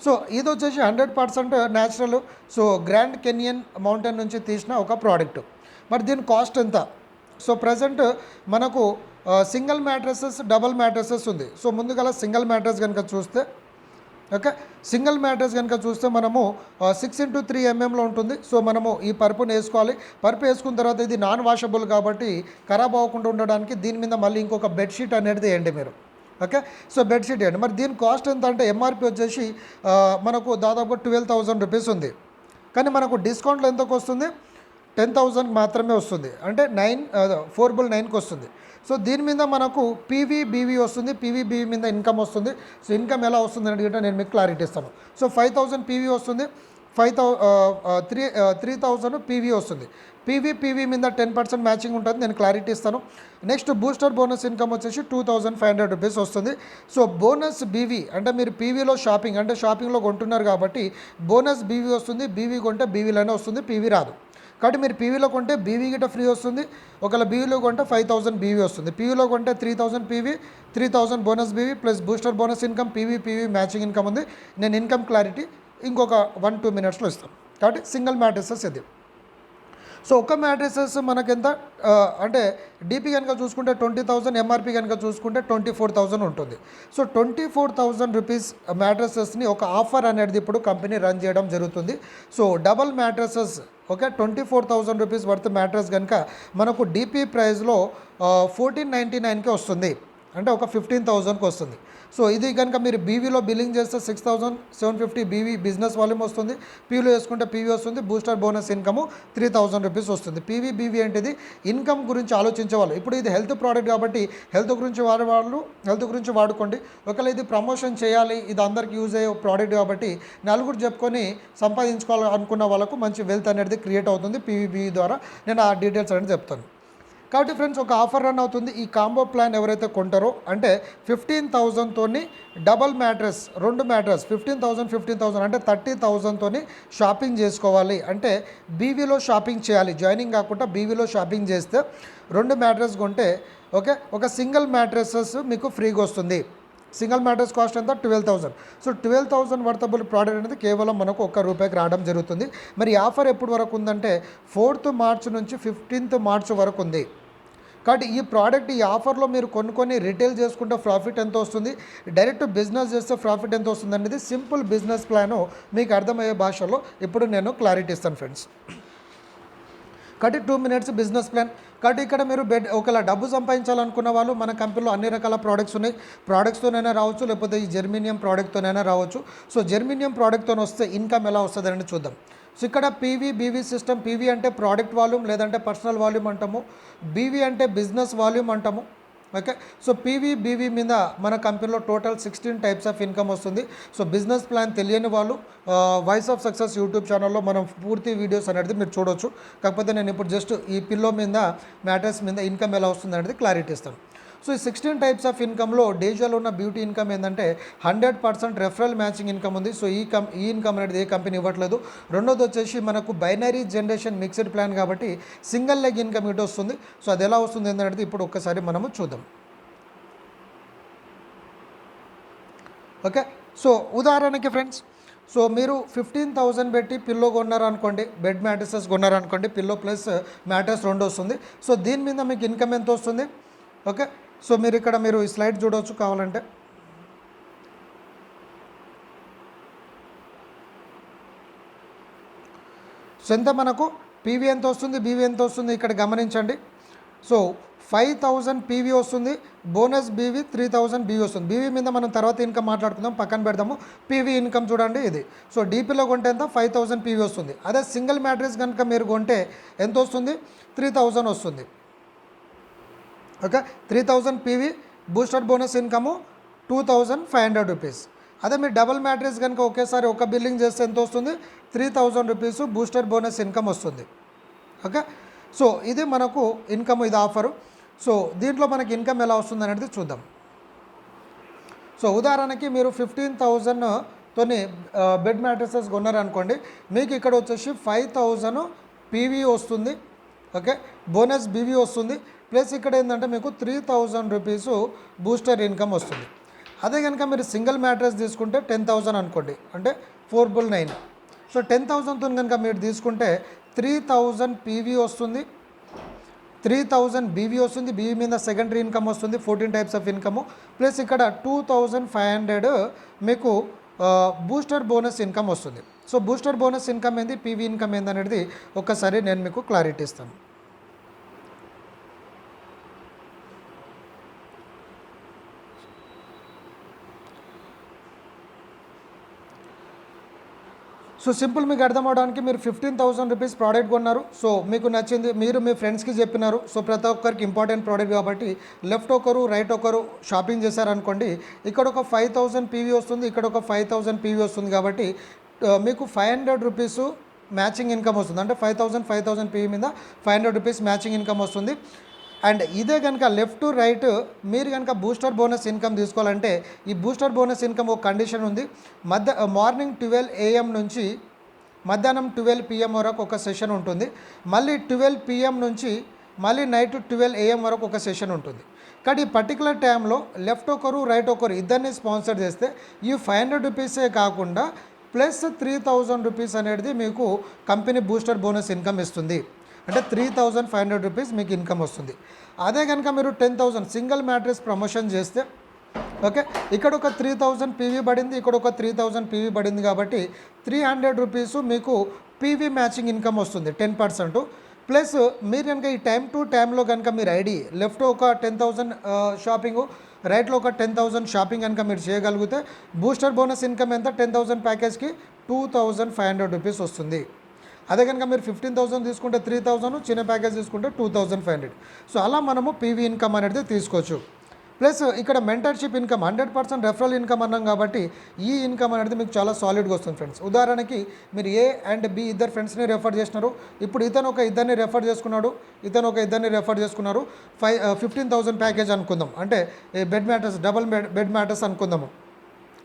సో ఇది వచ్చేసి 100% natural. So grand canyon mountain నుంచి తీసిన ఒక ప్రోడక్ట్. మరి దీని కాస్ట్ ఎంత? సో ప్రజెంట్ మనకు సింగిల్ మ్యాట్రసెస్, డబల్ మ్యాట్రసెస్ ఉంది. సో ముందుగా సింగిల్ మ్యాట్రస్ కనుక చూస్తే, ఓకే, సింగిల్ మ్యాట్రస్ కనుక చూస్తే మనము 6x3 mmలో ఉంటుంది. సో మనము ఈ పరుపుని వేసుకోవాలి. పరుపు వేసుకున్న తర్వాత ఇది నాన్ వాషబుల్ కాబట్టి ఖరాబ్ అవ్వకుండా ఉండడానికి దీని మీద మళ్ళీ ఇంకొక బెడ్షీట్ అనేది వేయండి మీరు. ఓకే, సో బెడ్షీట్ వేయండి. మరి దీని కాస్ట్ ఎంత అంటే ఎంఆర్పి వచ్చేసి మనకు దాదాపు 12,000 రూపీస్ ఉంది. కానీ మనకు డిస్కౌంట్లో ఎంతకు వస్తుంది? 10,000 మాత్రమే వస్తుంది. అంటే 4/9కి వస్తుంది. సో దీని మీద మనకు పీవీబీవీ వస్తుంది. పీవీబీవీ మీద ఇన్కమ్ వస్తుంది. సో ఇన్కమ్ ఎలా వస్తుంది అనేది నేను మీకు క్లారిటీ ఇస్తాను. సో 5,000 పీవీ వస్తుంది, 3,000 పీవీ వస్తుంది. పీవీ మీద 10% మ్యాచింగ్ ఉంటుంది, నేను క్లారిటీ ఇస్తాను. నెక్స్ట్ బూస్టర్ బోనస్ ఇన్కమ్ వచ్చేసి 2,500 రూపీస్ వస్తుంది. సో బోనస్ బీవీ అంటే మీరు పీవీలో షాపింగ్ అంటే షాపింగ్లో కొంటున్నారు కాబట్టి బోనస్ బీవీ వస్తుంది. బీవీ కొంటే బీవీలోనే వస్తుంది, పీవీ రాదు. కాబట్టి మీరు పీవీలో కొంటే బీవీ గిట్ట ఫ్రీ వస్తుంది. ఒకవేళ బీవీలో కొంటే 5,000 బీవీ వస్తుంది. పీవీలో కొంటే 3,000 PV, 3,000 bonus BV plus booster bonus income, PV matching income ఉంది. నేను ఇన్కమ్ క్లారిటీ ఇంకొక 1-2 మినిట్స్లో ఇస్తాను. కాబట్టి సింగిల్ మ్యాట్రెసెస్ ఇది. సో ఒక మ్యాట్రెసెస్ మనకెంత అంటే డీపీ కనుక చూసుకుంటే 20,000, ఎంఆర్పి కనుక చూసుకుంటే 24,000 ఉంటుంది. సో 24,000 రూపీస్ మ్యాట్రెసెస్ని ఒక ఆఫర్ అనేది ఇప్పుడు కంపెనీ రన్ చేయడం జరుగుతుంది. So double mattresses, okay, 24,000 rupees worth mattress కనుక మనకు డీపీ ప్రైస్లో 1499కి వస్తుంది. అంటే ఒక 15,000కి వస్తుంది. సో ఇది కనుక మీరు బీవీలో బిల్లింగ్ చేస్తే 6,750 బీవీ బిజినెస్ వాల్యూమ్ వస్తుంది. పీవీలో వేసుకుంటే పీవీ వస్తుంది. బూస్టర్ బోనస్ ఇన్కమ్ 3,000 రూపీస్ వస్తుంది. బీవీ ఏంటిది? ఇన్కమ్ గురించి ఆలోచించేవాళ్ళు. ఇప్పుడు ఇది హెల్త్ ప్రోడక్ట్ కాబట్టి హెల్త్ గురించి వాడేవాళ్ళు హెల్త్ గురించి వాడుకోండి. ఒకవేళ ఇది ప్రమోషన్ చేయాలి, ఇది అందరికి యూజ్ అయ్యే ప్రోడక్ట్ కాబట్టి నలుగురు చెప్పుకొని సంపాదించుకోవాలి అనుకున్న వాళ్ళకు మంచి వెల్త్ అనేది క్రియేట్ అవుతుంది పీవీబీ ద్వారా. నేను ఆ డీటెయిల్స్ అనేది చెప్తాను. కాబట్టి ఫ్రెండ్స్ ఒక ఆఫర్ రన్ అవుతుంది. ఈ కాంబో ప్లాన్ ఎవరైతే కొంటారో అంటే 15,000తోని డబల్ మ్యాట్రెస్, 2 మ్యాట్రెస్ 15,000 అంటే 30,000తోని షాపింగ్ చేసుకోవాలి. అంటే బీవీలో షాపింగ్ చేయాలి, జాయినింగ్ కాకుండా బీవీలో షాపింగ్ చేస్తే 2 మ్యాట్రెస్ కొంటే ఓకే ఒక సింగిల్ మ్యాట్రెసెస్ మీకు ఫ్రీగా వస్తుంది. సింగిల్ మ్యాట్రెస్ కాస్ట్ ఎంత? 12,000. సో 12,000 వర్తబుల్ ప్రోడక్ట్ అనేది కేవలం మనకు ₹1 రావడం జరుగుతుంది. మరి ఆఫర్ ఎప్పుడు వరకు ఉందంటే 4th మార్చ్ నుంచి 15th మార్చ్ వరకు ఉంది. కాబట్టి ఈ ప్రోడక్ట్ ఈ ఆఫర్లో మీరు కొన్ని రిటైల్ చేసుకుంటే ప్రాఫిట్ ఎంత వస్తుంది, డైరెక్ట్ బిజినెస్ చేస్తే ప్రాఫిట్ ఎంత వస్తుంది అనేది సింపుల్ బిజినెస్ ప్లాను మీకు అర్థమయ్యే భాషలో ఇప్పుడు నేను క్లారిటీ ఇస్తాను ఫ్రెండ్స్. కాబట్టి 2 minutes బిజినెస్ ప్లాన్. కాబట్టి ఇక్కడ మీరు ఒకవేళ డబ్బు సంపాదించాలనుకున్న వాళ్ళు మన కంపెనీలో అన్ని రకాల ప్రోడక్ట్స్ ఉన్నాయి. ప్రోడక్ట్స్తోనైనా రావచ్చు, లేకపోతే ఈ జెర్మేనియం ప్రోడక్ట్తోనైనా రావచ్చు. సో జెర్మేనియం ప్రోడక్ట్తో వస్తే ఇన్కమ్ ఎలా వస్తుంది అని చూద్దాం. సో ఇక్కడ పీవీ బీవీ సిస్టమ్. పీవీ అంటే ప్రోడక్ట్ వాల్యూమ్ లేదంటే పర్సనల్ వాల్యూమ్ అంటాము. బీవీ అంటే బిజినెస్ వాల్యూమ్ అంటాము. ఓకే. సో పీవీ బీవీ మీద మన కంపెనీలో టోటల్ 16 టైప్స్ ఆఫ్ ఇన్కమ్ వస్తుంది. సో బిజినెస్ ప్లాన్ తెలియని వాళ్ళు వాయిస్ ఆఫ్ సక్సెస్ యూట్యూబ్ ఛానల్లో మనం పూర్తి వీడియోస్ అనేది మీరు చూడవచ్చు. కాకపోతే నేను ఇప్పుడు జస్ట్ ఈ పిల్లో మీద మ్యాటర్స్ మీద ఇన్కమ్ ఎలా వస్తుంది అనేది క్లారిటీ ఇస్తాను. సో ఈ 16 టైప్స్ ఆఫ్ ఇన్కమ్లో డేజోలో ఉన్న బ్యూటీ ఇన్కమ్ ఏంటంటే 100% రెఫరల్ మ్యాచింగ్ ఇన్కమ్ ఉంది. సో ఈ ఇన్కమ్ అనేది ఏ కంపెనీ ఇవ్వట్లేదు. రెండోది వచ్చేసి మనకు బైనరీ జనరేషన్ మిక్స్డ్ ప్లాన్ కాబట్టి సింగిల్ లెగ్ ఇన్కమ్ ఇటు వస్తుంది. సో అది ఎలా వస్తుంది ఏంటంటే ఇప్పుడు ఒక్కసారి మనము చూద్దాం. ఓకే. సో ఉదాహరణకి ఫ్రెండ్స్, సో మీరు 15,000 పెట్టి పిల్లో కొన్నారనుకోండి, బెడ్ మ్యాట్రసెస్ కొన్నారనుకోండి, పిల్లో ప్లస్ మ్యాట్రస్ 2 వస్తుంది. సో దీని మీద మీకు ఇన్కమ్ ఎంత వస్తుంది? ఓకే. సో మీరు ఇక్కడ మీరు ఈ స్లైడ్ చూడవచ్చు కావాలంటే. సో ఎంత మనకు పీవీ ఎంత వస్తుంది, బీవీ ఎంత వస్తుంది ఇక్కడ గమనించండి. సో 5,000 పీవీ వస్తుంది, బోనస్ బీవీ 3,000 బీవీ వస్తుంది. బీవీ మీద మనం తర్వాత ఇన్కమ్ మాట్లాడుకుందాం, పక్కన పెడదాము. పీవీ ఇన్కమ్ చూడండి ఇది. సో డీపీలో కొంటే ఎంత 5,000 పీవీ వస్తుంది. అదే సింగిల్ మ్యాట్రెస్ కనుక మీరు కొంటే ఎంత వస్తుంది? 3,000 వస్తుంది. Okay. 3,000 PV, booster bonus income 2,500 rupees. అదే మీరు డబల్ మ్యాట్రెస్ కనుక ఒకేసారి ఒక బిల్లింగ్ చేస్తే ఎంత వస్తుంది? 3,000 రూపీస్ బూస్టర్ బోనస్ ఇన్కమ్ వస్తుంది. ఓకే. సో ఇది మనకు ఇన్కమ్, ఇది ఆఫరు. సో దీంట్లో మనకి ఇన్కమ్ ఎలా వస్తుంది అనేది చూద్దాం. సో ఉదాహరణకి మీరు 15,000తోని బెడ్ మ్యాట్రసెస్ కొన్నారనుకోండి, మీకు ఇక్కడ వచ్చేసి 5,000 పీవీ వస్తుంది. ఓకే. బోనస్ బీవీ వస్తుంది. ప్లస్ ఇక్కడ ఏంటంటే మీకు 3,000 రూపీస్ బూస్టర్ ఇన్కమ్ వస్తుంది. అదే కనుక మీరు సింగిల్ మ్యాట్రస్ తీసుకుంటే 10,000 అనుకోండి, అంటే 499. సో 10,000తో కనుక మీరు తీసుకుంటే 3,000 పీవీ వస్తుంది, 3,000 బీవీ వస్తుంది. బీవీ మీద సెకండరీ ఇన్కమ్ వస్తుంది, 14 టైప్స్ ఆఫ్ ఇన్కమ్. ప్లస్ ఇక్కడ 2,500 మీకు బూస్టర్ బోనస్ ఇన్కమ్ వస్తుంది. సో బూస్టర్ బోనస్ ఇన్కమ్ ఏంది, పీవీ ఇన్కమ్ ఏంది అనేది ఒక్కసారి నేను మీకు క్లారిటీ ఇస్తాను. సో సింపుల్ మీకు అర్థం అవడానికి మీరు 15,000 రూపీస్ ప్రోడక్ట్ కొన్నారు. సో మీకు నచ్చింది, మీరు మీ ఫ్రెండ్స్కి చెప్పినారు. సో ప్రతి ఒక్కరికి ఇంపార్టెంట్ ప్రోడక్ట్ కాబట్టి లెఫ్ట్ ఒకరు రైట్ ఒకరు షాపింగ్ చేశారనుకోండి, ఇక్కడ ఒక 5,000 పీవీ వస్తుంది, ఇక్కడ ఒక 5,000 పీవీ వస్తుంది. కాబట్టి మీకు 500 రూపీస్ మ్యాచింగ్ ఇన్కమ్ వస్తుంది. అంటే 5,000 పీవీ మీద 500 రూపీస్ మ్యాచింగ్ ఇన్కమ్ వస్తుంది. అండ్ ఇదే కనుక లెఫ్ట్ టు రైట్ మీరు కనుక బూస్టర్ బోనస్ ఇన్కమ్ తీసుకోవాలంటే ఈ బూస్టర్ బోనస్ ఇన్కమ్ ఒక కండిషన్ ఉంది. మార్నింగ్ 12 AM నుంచి మధ్యాహ్నం 12 PM వరకు ఒక సెషన్ ఉంటుంది. మళ్ళీ 12 PM నుంచి మళ్ళీ నైట్ 12 AM వరకు ఒక సెషన్ ఉంటుంది. కానీ ఈ పర్టికులర్ టైంలో లెఫ్ట్ ఒకరు రైట్ ఒకరు ఇద్దరిని స్పాన్సర్ చేస్తే ఈ 500 రూపీసే కాకుండా ప్లస్ 3,000 రూపీస్ అనేది మీకు కంపెనీ బూస్టర్ బోనస్ ఇన్కమ్ ఇస్తుంది. అంటే 3,500 రూపీస్ మీకు ఇన్కమ్ వస్తుంది. అదే కనుక మీరు 10,000 సింగిల్ మ్యాట్రెస్ ప్రమోషన్ చేస్తే, ఓకే, ఇక్కడ ఒక 3,000 పీవీ పడింది, ఇక్కడ ఒక 3,000 పీవీ పడింది. కాబట్టి 300 రూపీస్ మీకు పీవీ మ్యాచింగ్ ఇన్కమ్ వస్తుంది 10%. ప్లస్ మీరు కనుక ఈ టైం టు టైంలో కనుక మీరు ఐడి లెఫ్ట్ ఒక 10,000 షాపింగు, రైట్లో ఒక 10,000 షాపింగ్ కనుక మీరు చేయగలిగితే బూస్టర్ బోనస్ ఇన్కమ్ ఎంత 10,000 ప్యాకేజ్కి 2,500 రూపీస్ వస్తుంది. అదే కనుక మీరు 15,000 తీసుకుంటే 3,000, చిన్న ప్యాకేజ్ తీసుకుంటే 2,500. సో అలా మనము పీవీ ఇన్కమ్ అనేది తీసుకోవచ్చు. ప్లస్ ఇక్కడ మెంటర్షిప్ ఇన్కమ్ 100% రెఫరల్ ఇన్కమ్ అన్నాం కాబట్టి ఈ ఇన్కమ్ అనేది మీకు చాలా సాలిడ్గా వస్తుంది ఫ్రెండ్స్. ఉదాహరణకి మీరు ఏ అండ్ బి ఇద్దరు ఫ్రెండ్స్ని రెఫర్ చేసినారు. ఇప్పుడు ఇతను ఒక ఇద్దరిని రెఫర్ చేసుకున్నాడు, ఇతను ఒక ఇద్దరిని రెఫర్ చేసుకున్నారు. 15,000 ప్యాకేజ్ అనుకుందాం, అంటే bed matters double bed matters అనుకుందాము.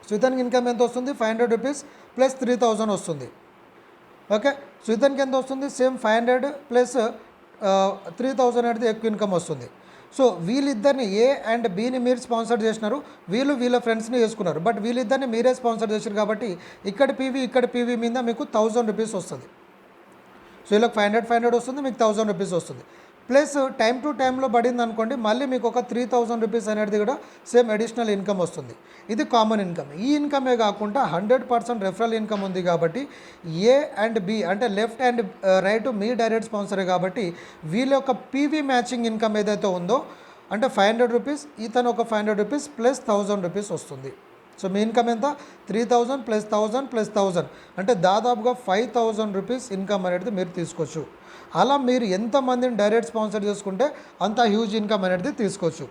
సో ఇతనికి ఇన్కమ్ ఎంత వస్తుంది? 500 రూపీస్ ప్లస్ 3,000 వస్తుంది. ఓకే. సో ఇతనికి ఎంత వస్తుంది? సేమ్ 500 ప్లస్ 3,000 అనేది ఎక్కువ ఇన్కమ్ వస్తుంది. సో వీళ్ళిద్దరిని ఏ అండ్ బిని మీరు స్పాన్సర్ చేసినారు, వీళ్ళు వీళ్ళ ఫ్రెండ్స్ని చేసుకున్నారు. బట్ వీళ్ళిద్దరిని మీరే స్పాన్సర్ చేశారు కాబట్టి ఇక్కడ పీవీ మీద మీకు 1,000 రూపీస్ వస్తుంది. సో వీళ్ళకి 500 వస్తుంది, మీకు 1,000 రూపీస్ వస్తుంది. ప్లస్ టైం టు టైంలో పడింది అనుకోండి, మళ్ళీ మీకు ఒక 3000 రూపీస్ అనేది కూడా సేమ్ అడిషనల్ ఇన్కమ్ వస్తుంది. ఇది కామన్ ఇన్కమ్. ఈ ఇన్కమే కాకుండా 100% రెఫరల్ ఇన్కమ్ ఉంది కాబట్టి ఏ అండ్ బి అంటే లెఫ్ట్ అండ్ రైట్ మీ డైరెక్ట్ స్పాన్సరే కాబట్టి వీళ్ళ యొక్క పీవీ మ్యాచింగ్ ఇన్కమ్ ఏదైతే ఉందో అంటే 500 రూపీస్, ఇతను ఒక 500 రూపీస్ ప్లస్ 1000 రూపీస్ వస్తుంది. సో మీ ఇన్కమ్ ఎంత? 3000 ప్లస్ 1000 ప్లస్ 1000 అంటే దాదాపుగా 5000 రూపీస్ ఇన్కమ్ అనేది మీరు తీసుకోవచ్చు. అలా మీరు ఎంతమందిని డైరెక్ట్ స్పాన్సర్ చేసుకుంటే అంత హ్యూజ్ ఇన్కమ్ అనేది తీసుకోవచ్చు.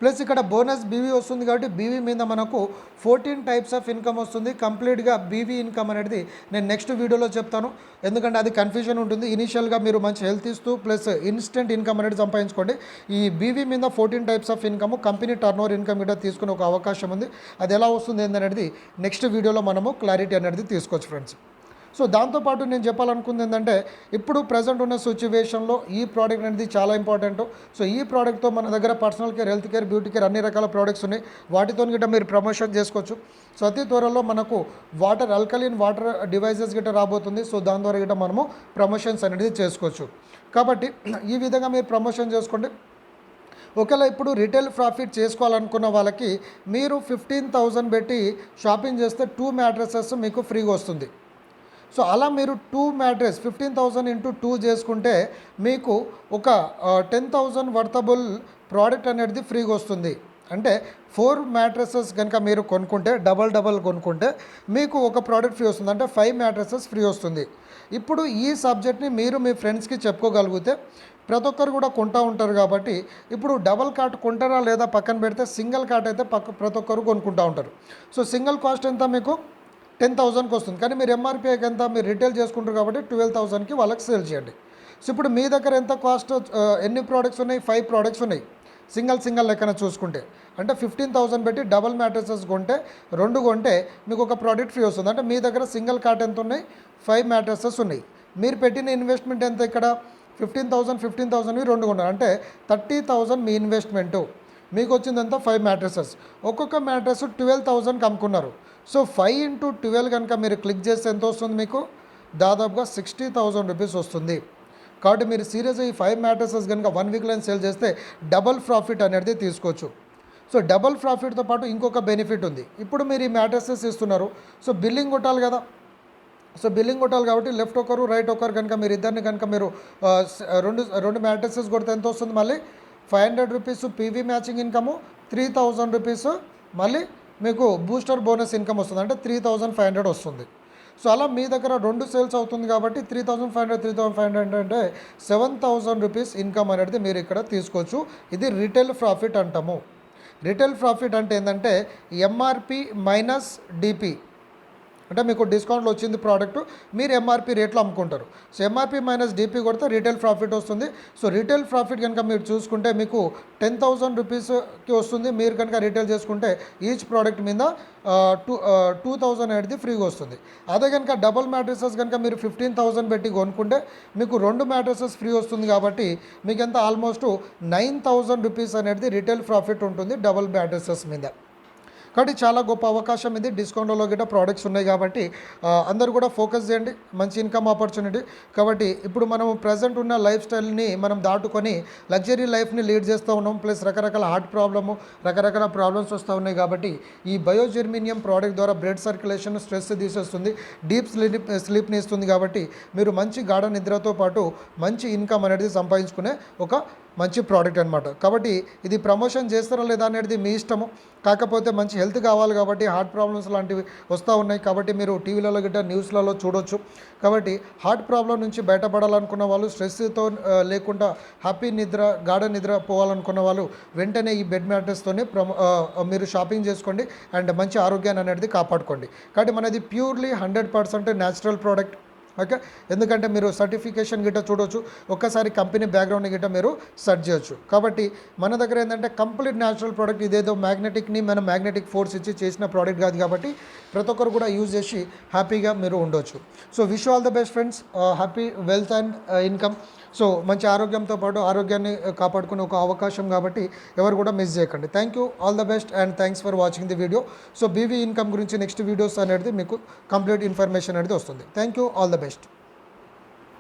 ప్లస్ ఇక్కడ బోనస్ బీవీ వస్తుంది కాబట్టి బీవీ మీద మనకు 14 టైప్స్ ఆఫ్ ఇన్కమ్ వస్తుంది. కంప్లీట్గా బీవీ ఇన్కమ్ అనేది నేను నెక్స్ట్ వీడియోలో చెప్తాను, ఎందుకంటే అది కన్ఫ్యూజన్ ఉంటుంది. ఇనీషియల్గా మీరు మంచి హెల్త్ ఇస్తూ ప్లస్ ఇన్స్టెంట్ ఇన్కమ్ అనేది సంపాదించుకోండి. ఈ బీవీ మీద 14 types of income, company turnover income కూడా తీసుకునే ఒక అవకాశం ఉంది. అది ఎలా వస్తుంది ఏంటనేది నెక్స్ట్ వీడియోలో మనము క్లారిటీ అనేది తీసుకోవచ్చు ఫ్రెండ్స్. సో దాంతోపాటు నేను చెప్పాలనుకుంది ఏంటంటే ఇప్పుడు ప్రజెంట్ ఉన్న సిచ్యువేషన్లో ఈ ప్రోడక్ట్ అనేది చాలా ఇంపార్టెంట్. సో ఈ ప్రోడక్ట్తో మన దగ్గర personal care, health care, beauty care అన్ని రకాల ప్రోడక్ట్స్ ఉన్నాయి. వాటితో గిట్ట మీరు ప్రమోషన్ చేసుకోవచ్చు. సో అతి త్వరలో మనకు ఆల్కలీన్ వాటర్ డివైజెస్ గిట్ట రాబోతుంది. సో దాని ద్వారా గిట్ట మనము ప్రమోషన్స్ అనేది చేసుకోవచ్చు. కాబట్టి ఈ విధంగా మీరు ప్రమోషన్ చేసుకోండి. ఒకవేళ ఇప్పుడు రిటైల్ ప్రాఫిట్ చేసుకోవాలనుకున్న వాళ్ళకి మీరు 15,000 పెట్టి షాపింగ్ చేస్తే 2 మ్యాట్రసెస్ మీకు ఫ్రీగా వస్తుంది. సో అలా మీరు 2 మ్యాట్రెస్ 15,000 ఇంటూ 2 చేసుకుంటే మీకు ఒక 10,000 వర్తబుల్ ప్రోడక్ట్ అనేది ఫ్రీగా వస్తుంది. అంటే 4 మ్యాట్రసెస్ కనుక మీరు కొనుక్కుంటే డబల్ కొనుక్కుంటే మీకు ఒక ప్రోడక్ట్ ఫ్రీ వస్తుంది. అంటే 5 మ్యాట్రసెస్ ఫ్రీ వస్తుంది. ఇప్పుడు ఈ సబ్జెక్ట్ని మీరు మీ ఫ్రెండ్స్కి చెప్పుకోగలిగితే ప్రతి ఒక్కరు కూడా కొంటూ ఉంటారు కాబట్టి ఇప్పుడు డబల్ కాట్ కొంటారా లేదా పక్కన పెడితే సింగిల్ కాట్ అయితే ప్రతి ఒక్కరు కొనుక్కుంటూ ఉంటారు. సో సింగిల్ కాస్ట్ ఎంత మీకు 10,000కి వస్తుంది. కానీ మీరు ఎంఆర్పీ ఎంత మీరు రిటైల్ చేసుకుంటారు కాబట్టి 12,000కి వాళ్ళకి సేల్ చేయండి. సో ఇప్పుడు మీ దగ్గర ఎంత కాస్ట్, ఎన్ని ప్రోడక్ట్స్ ఉన్నాయి? 5 ప్రోడక్ట్స్ ఉన్నాయి. సింగిల్ లెక్కన చూసుకుంటే అంటే 15,000 పెట్టి డబల్ మ్యాట్రసెస్ కొంటే 2 కొంటే మీకు ఒక ప్రోడక్ట్ ఫ్రీ వస్తుంది. అంటే మీ దగ్గర సింగిల్ కాట్ ఎంత ఉన్నాయి? 5 మ్యాట్రసెస్ ఉన్నాయి. మీరు పెట్టిన ఇన్వెస్ట్మెంట్ ఎంత? ఇక్కడ 15,000 2 కొన్నారు అంటే 30,000 మీ ఇన్వెస్ట్మెంటు. మీకు వచ్చిందంతా 5 మ్యాట్రసెస్. ఒక్కొక్క మ్యాట్రస్ 12,000కి అమ్ముకున్నారు. సో 5 ఇంటూ 12 కనుక మీరు క్లిక్ చేస్తే ఎంత వస్తుంది? మీకు దాదాపుగా 60,000 రూపీస్ వస్తుంది. కాబట్టి మీరు సీరియస్గా ఈ 5 మ్యాట్రసెస్ కనుక 1 వీక్లో సేల్ చేస్తే డబల్ ప్రాఫిట్ అనేది తీసుకోవచ్చు. సో డబల్ ప్రాఫిట్తో పాటు ఇంకొక బెనిఫిట్ ఉంది. ఇప్పుడు మీరు ఈ మ్యాట్రసెస్ ఇస్తున్నారు, సో బిల్లింగ్ కొట్టాలి కదా. సో బిల్లింగ్ కొట్టాలి కాబట్టి లెఫ్ట్ ఒకరు రైట్ ఒకరు కనుక మీరు ఇద్దరిని కనుక మీరు రెండు మ్యాట్రసెస్ కొడితే ఎంత వస్తుంది? మళ్ళీ 500 rupees PV matching income, 3,000 rupees మళ్ళీ మీకు బూస్టర్ బోనస్ ఇన్కమ్ వస్తుంది. అంటే 3,500 వస్తుంది. సో అలా మీ దగ్గర 2 సేల్స్ అవుతుంది కాబట్టి 3,500 అంటే 7,000 రూపీస్ ఇన్కమ్ అనేది మీరు ఇక్కడ తీసుకోవచ్చు. ఇది రిటైల్ ప్రాఫిట్ అంటాము. రిటైల్ ప్రాఫిట్ అంటే ఏంటంటే ఎంఆర్పి మైనస్ డిపి. అంటే మీకు డిస్కౌంట్లో వచ్చింది ప్రోడక్ట్, మీరు ఎంఆర్పి రేట్లో అమ్ముకుంటారు. సో ఎంఆర్పి మైనస్ డిపి కొడితే రిటైల్ ప్రాఫిట్ వస్తుంది. సో రిటైల్ ప్రాఫిట్ కనుక మీరు చూసుకుంటే మీకు 10,000 రూపీస్కి వస్తుంది. మీరు కనుక రిటైల్ చేసుకుంటే ఈచ్ ప్రోడక్ట్ మీద 2,000 అనేది ఫ్రీగా వస్తుంది. అదే కనుక డబల్ మ్యాట్రసెస్ కనుక మీరు 15,000 పెట్టి కొనుక్కుంటే మీకు 2 మ్యాట్రసెస్ ఫ్రీ వస్తుంది. కాబట్టి మీకు ఎంత ఆల్మోస్ట్ 9,000 రూపీస్ అనేది రిటైల్ ప్రాఫిట్ ఉంటుంది డబల్ మ్యాట్రసెస్ మీద. కాబట్టి చాలా గొప్ప అవకాశం ఇది. డిస్కౌంట్లో గిట్ట ప్రోడక్ట్స్ ఉన్నాయి కాబట్టి అందరూ కూడా ఫోకస్ చేయండి. మంచి ఇన్కమ్ ఆపర్చునిటీ. కాబట్టి ఇప్పుడు మనం ప్రజెంట్ ఉన్న లైఫ్ స్టైల్ని మనం దాటుకొని లగ్జరీ లైఫ్ని లీడ్ చేస్తూ ఉన్నాం. ప్లస్ రకరకాల హార్ట్ ప్రాబ్లము, రకరకాల ప్రాబ్లమ్స్ వస్తూ ఉన్నాయి. కాబట్టి ఈ బయో జెర్మేనియం ప్రోడక్ట్ ద్వారా బ్లడ్ సర్క్యులేషన్, స్ట్రెస్ తీసేస్తుంది, డీప్ స్లీప్ని ఇస్తుంది. కాబట్టి మీరు మంచి గాఢ నిద్రతో పాటు మంచి ఇన్కమ్ అనేది సంపాదించుకునే ఒక మంచి ప్రోడక్ట్ అనమాట. కాబట్టి ఇది ప్రమోషన్ చేస్తారా లేదా అనేది మీ ఇష్టము. కాకపోతే మంచి హెల్త్ కావాలి కాబట్టి హార్ట్ ప్రాబ్లమ్స్ లాంటివి వస్తూ ఉన్నాయి. కాబట్టి మీరు టీవీలలో గిట్ట న్యూస్లలో చూడొచ్చు. కాబట్టి హార్ట్ ప్రాబ్లం నుంచి బయటపడాలనుకున్న వాళ్ళు, స్ట్రెస్తో లేకుండా హ్యాపీ నిద్ర, గాఢ నిద్ర పోవాలనుకున్న వాళ్ళు వెంటనే ఈ బెడ్ మ్యాట్రెస్తోనే మీరు షాపింగ్ చేసుకోండి అండ్ మంచి ఆరోగ్యాన్ని అనేది కాపాడుకోండి. కాబట్టి మనది ప్యూర్లీ 100% న్యాచురల్ ప్రోడక్ట్. ఓకే, ఎందుకంటే మీరు సర్టిఫికేషన్ గిట్ట చూడవచ్చు, ఒక్కసారి కంపెనీ బ్యాక్గ్రౌండ్ గిట్ట మీరు సెర్చ్ చేయొచ్చు. కాబట్టి మన దగ్గర ఏంటంటే కంప్లీట్ న్యాచురల్ ప్రోడక్ట్. ఇదేదో మ్యాగ్నెటిక్ ఫోర్స్ ఇచ్చి చేసిన ప్రోడక్ట్ కాదు. కాబట్టి ప్రతి ఒక్కరు కూడా యూజ్ చేసి హ్యాపీగా మీరు ఉండొచ్చు. So wish all the best friends, happy wealth and income. So మంచి ఆరోగ్యంతో పాటు ఆరోగ్యాన్ని కాపాడుకునే ఒక అవకాశం కాబట్టి ఎవరు కూడా మిస్ చేయకండి. Thank you, all the best and thanks for watching the video. So BV income గురించి నెక్స్ట్ వీడియోస్ అనేది మీకు కంప్లీట్ ఇన్ఫర్మేషన్ అనేది వస్తుంది. Thank you, all the best.